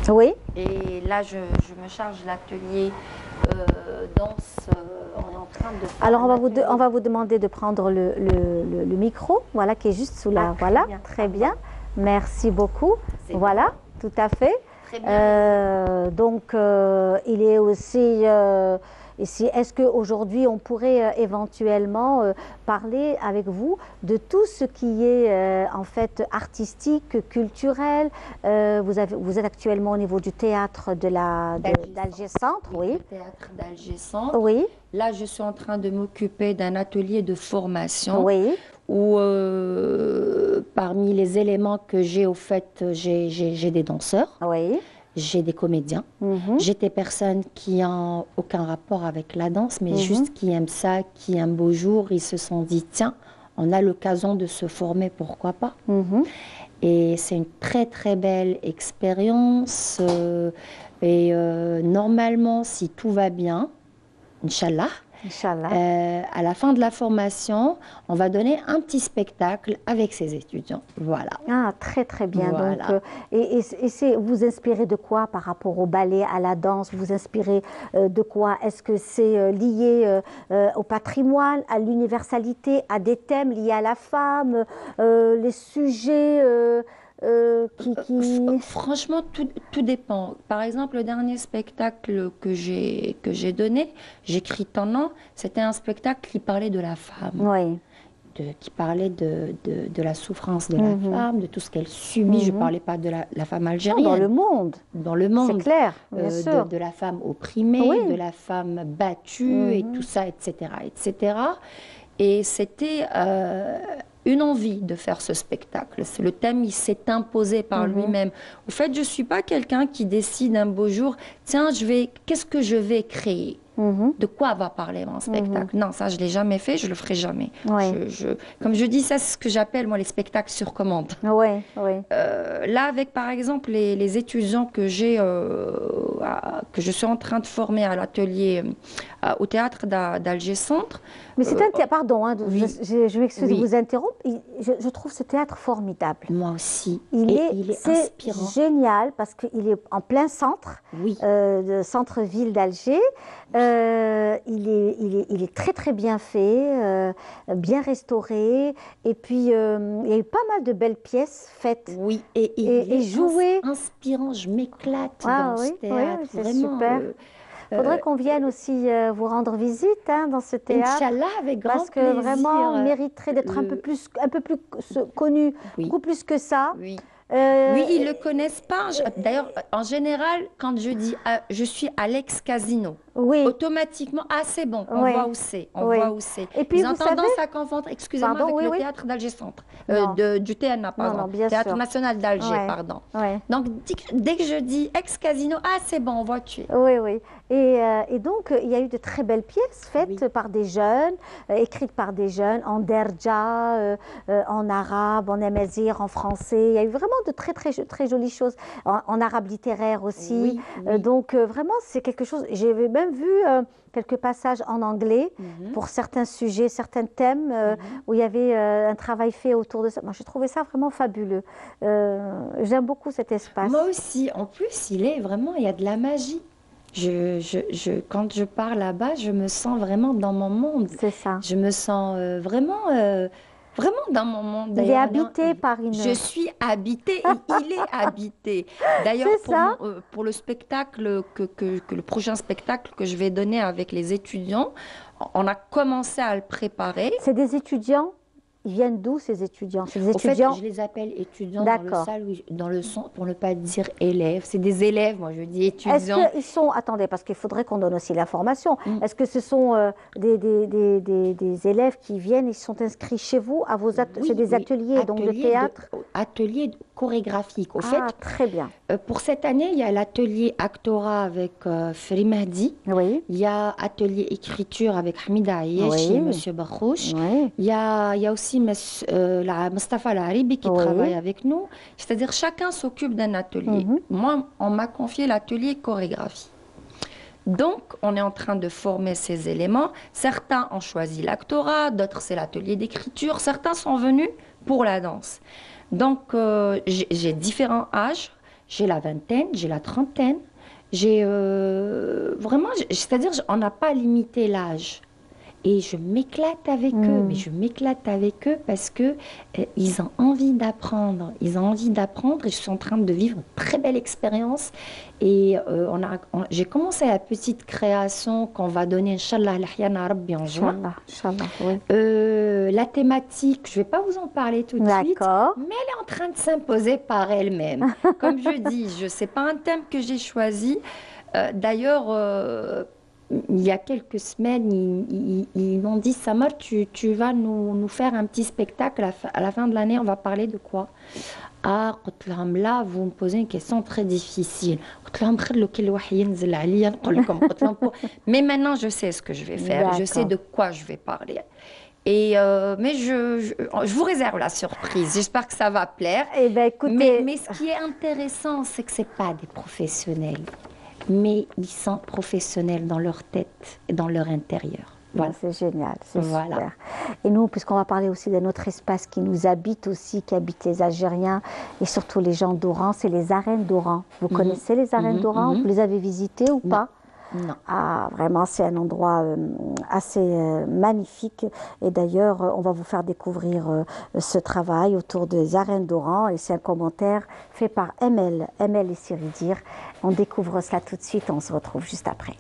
Oui. Et là, je me charge de l'atelier danse. On est en train de faire. Alors, on va vous demander de prendre le micro, voilà, qui est juste sous la. Voilà, très bien. Merci beaucoup. Voilà, tout à fait. Très bien. Donc, il est aussi. Ici, est-ce qu'aujourd'hui, on pourrait éventuellement parler avec vous de tout ce qui est en fait artistique, culturel? Vous êtes actuellement au niveau du théâtre d'Alger Centre, oui. Le théâtre d'Alger Centre. Oui. Là, je suis en train de m'occuper d'un atelier de formation. Oui. Où parmi les éléments que j'ai, au fait, j'ai des danseurs. Oui. J'ai des comédiens, j'ai des personnes qui n'ont aucun rapport avec la danse, mais juste qui aiment ça, qui un beau jour, ils se sont dit, tiens, on a l'occasion de se former, pourquoi pas. Et c'est une très très belle expérience. Et normalement, si tout va bien, Inch'Allah, à la fin de la formation, on va donner un petit spectacle avec ses étudiants. Voilà. Ah, très très bien. Voilà. Donc, vous inspirez de quoi par rapport au ballet, à la danse? Vous inspirez de quoi? Est-ce que c'est lié au patrimoine, à l'universalité, à des thèmes liés à la femme, les sujets Franchement, tout dépend. Par exemple, le dernier spectacle que j'ai donné, j'écris ton nom, c'était un spectacle qui parlait de la femme. Oui. Qui parlait de la souffrance de la femme, de tout ce qu'elle subit. Je ne parlais pas de la femme algérienne. Non, dans le monde. Dans le monde. C'est clair, bien sûr. De la femme opprimée, de la femme battue, et tout ça, etc. etc. Et c'était une envie de faire ce spectacle. Le thème, il s'est imposé par lui-même. Au fait, je ne suis pas quelqu'un qui décide un beau jour, tiens, qu'est-ce que je vais créer? De quoi va parler mon spectacle? Non, ça, je ne l'ai jamais fait, je ne le ferai jamais. Comme je dis, ça, c'est ce que j'appelle, moi, les spectacles sur commande. Là, avec, par exemple, les étudiants que j'ai, que je suis en train de former à l'atelier, au théâtre d'Alger Centre. Mais c'est un théâtre, pardon, hein, je m'excuse de vous interrompre, je trouve ce théâtre formidable. Moi aussi. Il est inspirant. C'est génial parce qu'il est en plein centre, centre-ville d'Alger. Il est très très bien fait, bien restauré, et puis il y a eu pas mal de belles pièces faites. Oui, et jouées. Inspirant, je m'éclate dans ce théâtre. Oui, c'est super. Il faudrait qu'on vienne aussi vous rendre visite dans ce théâtre. Inch'Allah, avec grand plaisir. Parce que vraiment, on mériterait d'être un peu plus connu, beaucoup plus que ça. Oui, ils ne le connaissent pas. D'ailleurs, en général, quand je dis je suis Alex Casino, automatiquement, ah c'est bon, on voit où c'est, on voit où c'est. Et puis ils ont tendance à confondre, excusez-moi, avec le théâtre d'Alger Centre, du TNA, pardon, Théâtre National d'Alger, pardon. Donc dès que je dis ex-casino, ah c'est bon, on voit tu es. Oui, oui. Et donc, il y a eu de très belles pièces faites par des jeunes, écrites par des jeunes, en derja, en arabe, en amazigh, en français. Il y a eu vraiment de très jolies choses, en arabe littéraire aussi. Donc, vraiment, c'est quelque chose... J'ai même vu quelques passages en anglais pour certains sujets, certains thèmes où il y avait un travail fait autour de ça. Moi, j'ai trouvé ça vraiment fabuleux. J'aime beaucoup cet espace. Moi aussi. En plus, il y a de la magie. Quand je pars là-bas, je me sens vraiment dans mon monde. C'est ça. Je me sens vraiment dans mon monde. Il est habité par une... Je suis habitée et il est habité. D'ailleurs, pour le spectacle, le prochain spectacle que je vais donner avec les étudiants, on a commencé à le préparer. C'est des étudiants? Ils viennent d'où ces étudiants? Ces étudiants... En fait, je les appelle étudiants dans le son, pour ne pas dire élèves. C'est des élèves, moi je dis étudiants. Est-ce qu'ils sont... Attendez, parce qu'il faudrait qu'on donne aussi l'information. Est-ce que ce sont des élèves qui viennent, ils sont inscrits chez vous à vos c'est des ateliers donc de théâtre? Ateliers chorégraphiques. Au fait, très bien. Pour cette année, il y a l'atelier Actora avec Feri Mahdi. Oui. Il y a atelier écriture avec Hamida Ayesh et Monsieur Bakhouch. Il y a aussi Mustafa Laribi qui travaille avec nous. C'est-à-dire chacun s'occupe d'un atelier. Moi, on m'a confié l'atelier chorégraphie. Donc, on est en train de former ces éléments. Certains ont choisi l'actora, d'autres c'est l'atelier d'écriture. Certains sont venus pour la danse. Donc, j'ai différents âges. J'ai la vingtaine, j'ai la trentaine. J'ai vraiment, c'est-à-dire on n'a pas limité l'âge. Et je m'éclate avec eux, mais je m'éclate avec eux parce que ils ont envie d'apprendre. Ils ont envie d'apprendre et je suis en train de vivre une très belle expérience. Et j'ai commencé la petite création qu'on va donner, Inch'Allah, Al-Ahyana Rabbi en juin. La thématique, je ne vais pas vous en parler tout de suite, mais elle est en train de s'imposer par elle-même. Comme je dis, ce n'est pas un thème que j'ai choisi. D'ailleurs, il y a quelques semaines, ils m'ont dit, Samar, tu vas nous faire un petit spectacle à la fin de l'année, on va parler de quoi? Ah, là, vous me posez une question très difficile. Mais maintenant, je sais ce que je vais faire, je sais de quoi je vais parler. Mais je vous réserve la surprise. J'espère que ça va plaire. Mais ce qui est intéressant, c'est que ce n'est pas des professionnels. Mais ils sont professionnels dans leur tête et dans leur intérieur. Voilà. C'est génial, c'est super. Et nous, puisqu'on va parler aussi d'un autre espace qui nous habite aussi, qui habite les Algériens et surtout les gens d'Oran, c'est les arènes d'Oran. Vous connaissez les arènes d'Oran? Vous les avez visitées ou pas? Non. Ah, vraiment, c'est un endroit assez magnifique. Et d'ailleurs, on va vous faire découvrir ce travail autour des arènes d'Oran. Et c'est un commentaire fait par Emel et Siridir. On découvre cela tout de suite. On se retrouve juste après.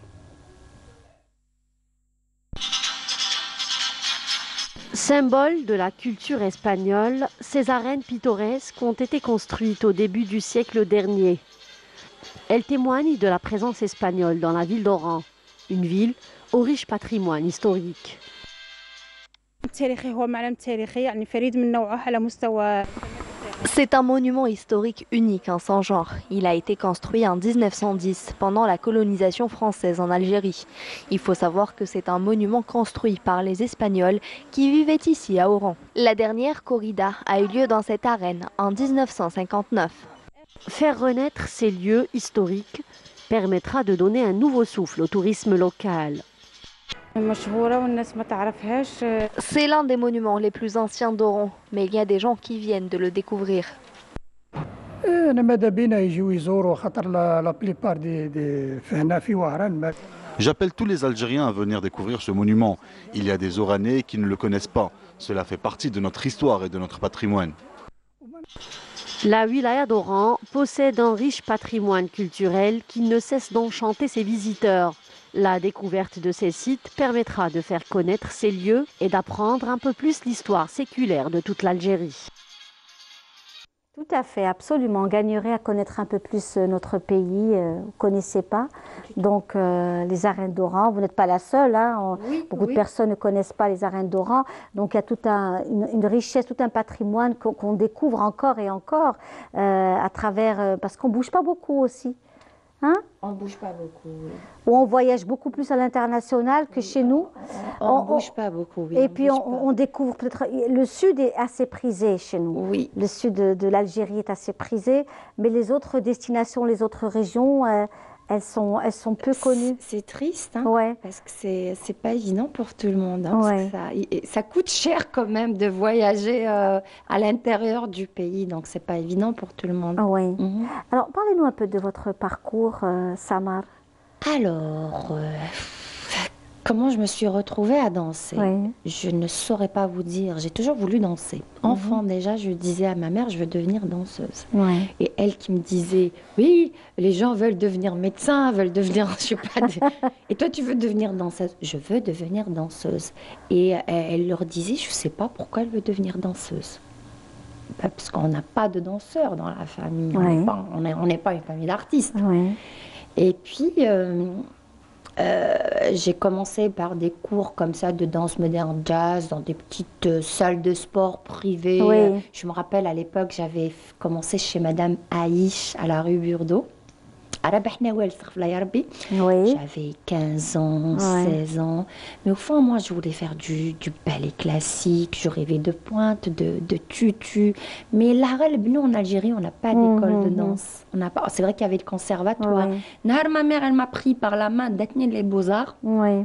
Symbole de la culture espagnole, ces arènes pittoresques ont été construites au début du siècle dernier. Elles témoignent de la présence espagnole dans la ville d'Oran, une ville au riche patrimoine historique. C'est un monument historique unique en son genre. Il a été construit en 1910 pendant la colonisation française en Algérie. Il faut savoir que c'est un monument construit par les Espagnols qui vivaient ici à Oran. La dernière corrida a eu lieu dans cette arène en 1959. Faire renaître ces lieux historiques permettra de donner un nouveau souffle au tourisme local. C'est l'un des monuments les plus anciens d'Oran, mais il y a des gens qui viennent de le découvrir. J'appelle tous les Algériens à venir découvrir ce monument. Il y a des Oranais qui ne le connaissent pas. Cela fait partie de notre histoire et de notre patrimoine. La wilaya d'Oran possède un riche patrimoine culturel qui ne cesse d'enchanter ses visiteurs. La découverte de ces sites permettra de faire connaître ces lieux et d'apprendre un peu plus l'histoire séculaire de toute l'Algérie. Tout à fait, absolument. On gagnerait à connaître un peu plus notre pays. Vous ne connaissez pas. Donc, les arènes d'Oran, vous n'êtes pas la seule. Hein. Beaucoup de personnes ne connaissent pas les arènes d'Oran. Donc, il y a toute une richesse, tout un patrimoine qu'on découvre encore et encore à travers... parce qu'on ne bouge pas beaucoup aussi. Hein? On ne bouge pas beaucoup. Oui. Ou on voyage beaucoup plus à l'international que chez nous. On ne bouge pas beaucoup. Oui, et puis on découvre peut-être. Le sud est assez prisé chez nous. Oui. Le sud de l'Algérie est assez prisé, mais les autres destinations, les autres régions, elles sont peu connues. C'est triste, hein, ouais. Parce que c'est pas évident pour tout le monde. Hein, ouais. Parce que ça coûte cher quand même de voyager à l'intérieur du pays, donc c'est pas évident pour tout le monde. Oui. Alors, parlez-nous un peu de votre parcours, Samar. Alors, comment je me suis retrouvée à danser? Je ne saurais pas vous dire. J'ai toujours voulu danser. Enfant déjà, je disais à ma mère, je veux devenir danseuse. Et elle qui me disait, oui, les gens veulent devenir médecins, veulent devenir, je sais pas. Et toi, tu veux devenir danseuse? Je veux devenir danseuse. Et elle leur disait, je ne sais pas pourquoi elle veut devenir danseuse. Parce qu'on n'a pas de danseurs dans la famille. On n'est pas une famille d'artistes. Et puis, j'ai commencé par des cours comme ça de danse moderne jazz dans des petites salles de sport privées. Je me rappelle à l'époque, j'avais commencé chez Madame Aïch à la rue Burdeau. J'avais 15 ans, 16 ans. Mais au fond, moi, je voulais faire du ballet classique. Je rêvais de pointe, de tutu. Mais là, nous, en Algérie, on n'a pas d'école de danse. C'est vrai qu'il y avait le conservatoire. Ma mère, elle m'a pris par la main d'Atnir les Beaux-Arts. Là,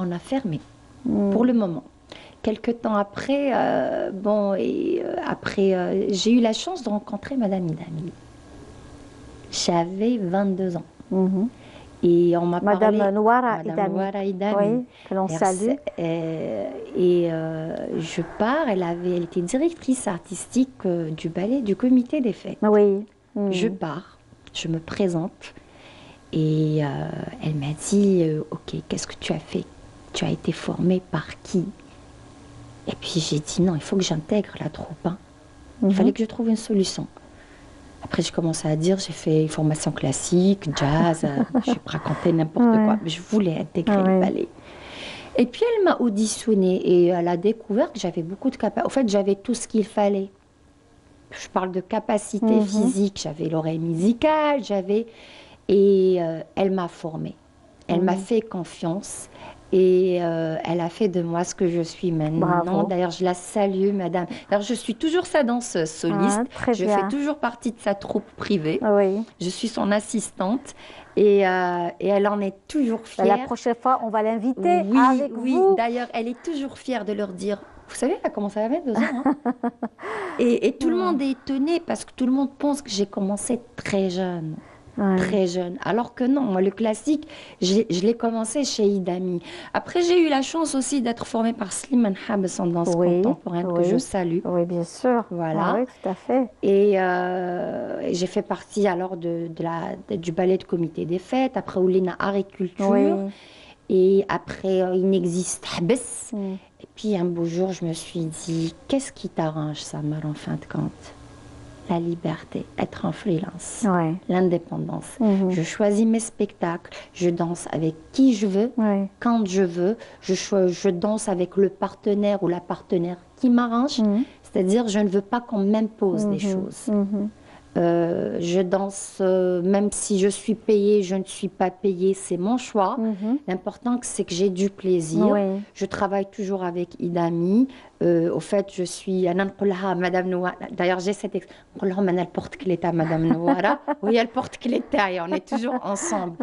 on a fermé pour le moment. Quelques temps après, j'ai eu la chance de rencontrer Madame Idami. J'avais 22 ans. Et on m'a parlé... Madame Nouara Idami. Oui, que l'on salue. Je pars, elle était directrice artistique du ballet, du comité des fêtes. Je pars, je me présente. Et elle m'a dit, ok, qu'est-ce que tu as fait? Tu as été formée par qui? Et puis j'ai dit non, il faut que j'intègre la troupe. Hein. Il fallait que je trouve une solution. Après j'ai commencé à dire, j'ai fait une formation classique, jazz, je racontais n'importe quoi. Mais je voulais intégrer le ballet. Et puis elle m'a auditionnée et elle a découvert que j'avais beaucoup de capacités. En fait, j'avais tout ce qu'il fallait. Je parle de capacité physique, j'avais l'oreille musicale, Et elle m'a formée. Elle m'a fait confiance. Et elle a fait de moi ce que je suis maintenant. D'ailleurs, je la salue, madame. Alors, je suis toujours sa danseuse soliste. Je fais toujours partie de sa troupe privée. Je suis son assistante. Et elle en est toujours fière. La prochaine fois, on va l'inviter avec vous. Oui, d'ailleurs, elle est toujours fière de leur dire... Vous savez, elle a commencé à 22 ans. Hein. et tout le monde est étonné parce que tout le monde pense que j'ai commencé très jeune. Très jeune. Alors que non, moi, le classique, je l'ai commencé chez Idami. Après, j'ai eu la chance aussi d'être formée par Slimane Habs en danse contemporaine, que je salue. Oui, bien sûr. Voilà. Oui, tout à fait. Et j'ai fait partie alors du ballet de comité des fêtes, après Oulina Art et Culture. Et après, il n'existe Habs. Et puis, un beau jour, je me suis dit, qu'est-ce qui t'arrange, Samar, en fin de compte? La liberté, être en freelance, l'indépendance. Je choisis mes spectacles, je danse avec qui je veux, quand je veux. Je danse avec le partenaire ou la partenaire qui m'arrange. C'est-à-dire, je ne veux pas qu'on m'impose des choses. Je danse, même si je suis payée, je ne suis pas payée, c'est mon choix. L'important, c'est que j'ai du plaisir. Je travaille toujours avec Idami. Au fait, je suis Madame Nouara. D'ailleurs, j'ai cette expression. Elle porte cléta, Madame Nouara. Oui, elle porte cléta et on est toujours ensemble.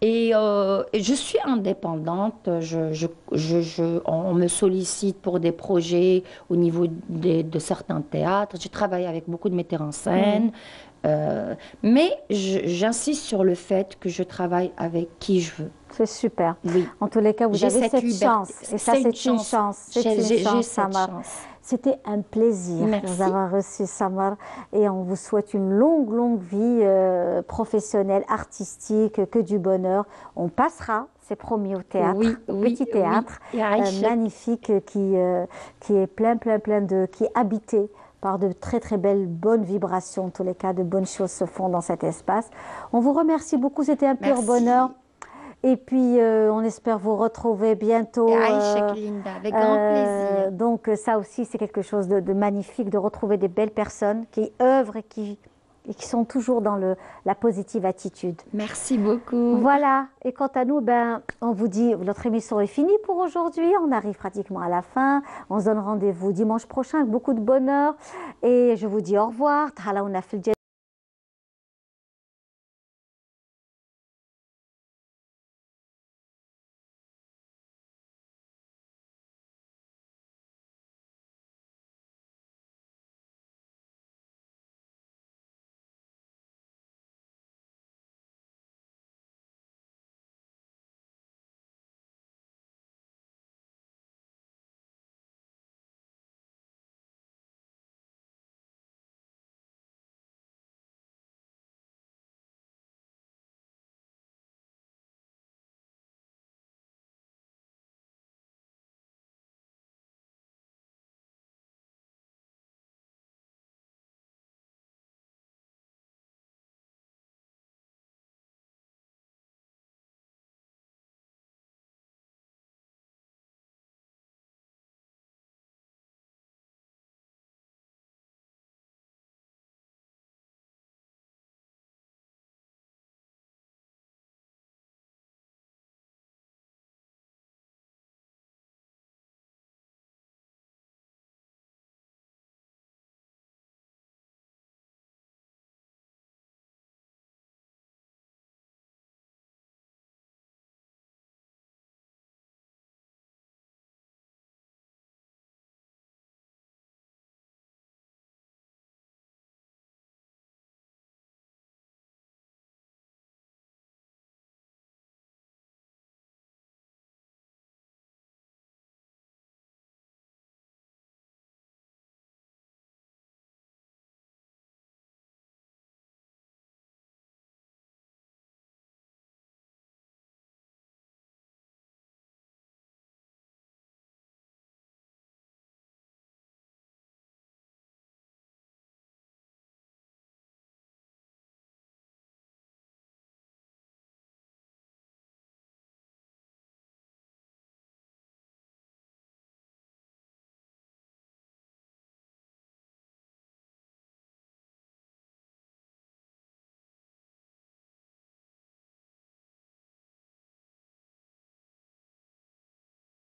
Et je suis indépendante, on me sollicite pour des projets au niveau de certains théâtres. J'ai travaillé avec beaucoup de metteurs en scène. Mais j'insiste sur le fait que je travaille avec qui je veux. C'est super. Oui. En tous les cas, vous avez cette chance. Et ça, c'est une chance. J'ai cette chance. C'était un plaisir de vous avoir reçu, Samar. Et on vous souhaite une longue, longue vie professionnelle, artistique, que du bonheur. On passera, c'est promis, au théâtre, au petit théâtre magnifique qui est plein de... qui est habité par de très très belles, bonnes vibrations. En tous les cas, de bonnes choses se font dans cet espace. On vous remercie beaucoup, c'était un pur bonheur. Et puis, on espère vous retrouver bientôt. Avec grand plaisir. Donc, ça aussi, c'est quelque chose de magnifique, de retrouver des belles personnes qui œuvrent et qui sont toujours dans la positive attitude. Merci beaucoup. Voilà. Et quant à nous, on vous dit, notre émission est finie pour aujourd'hui. On arrive pratiquement à la fin. On se donne rendez-vous dimanche prochain avec beaucoup de bonheur. Et je vous dis au revoir.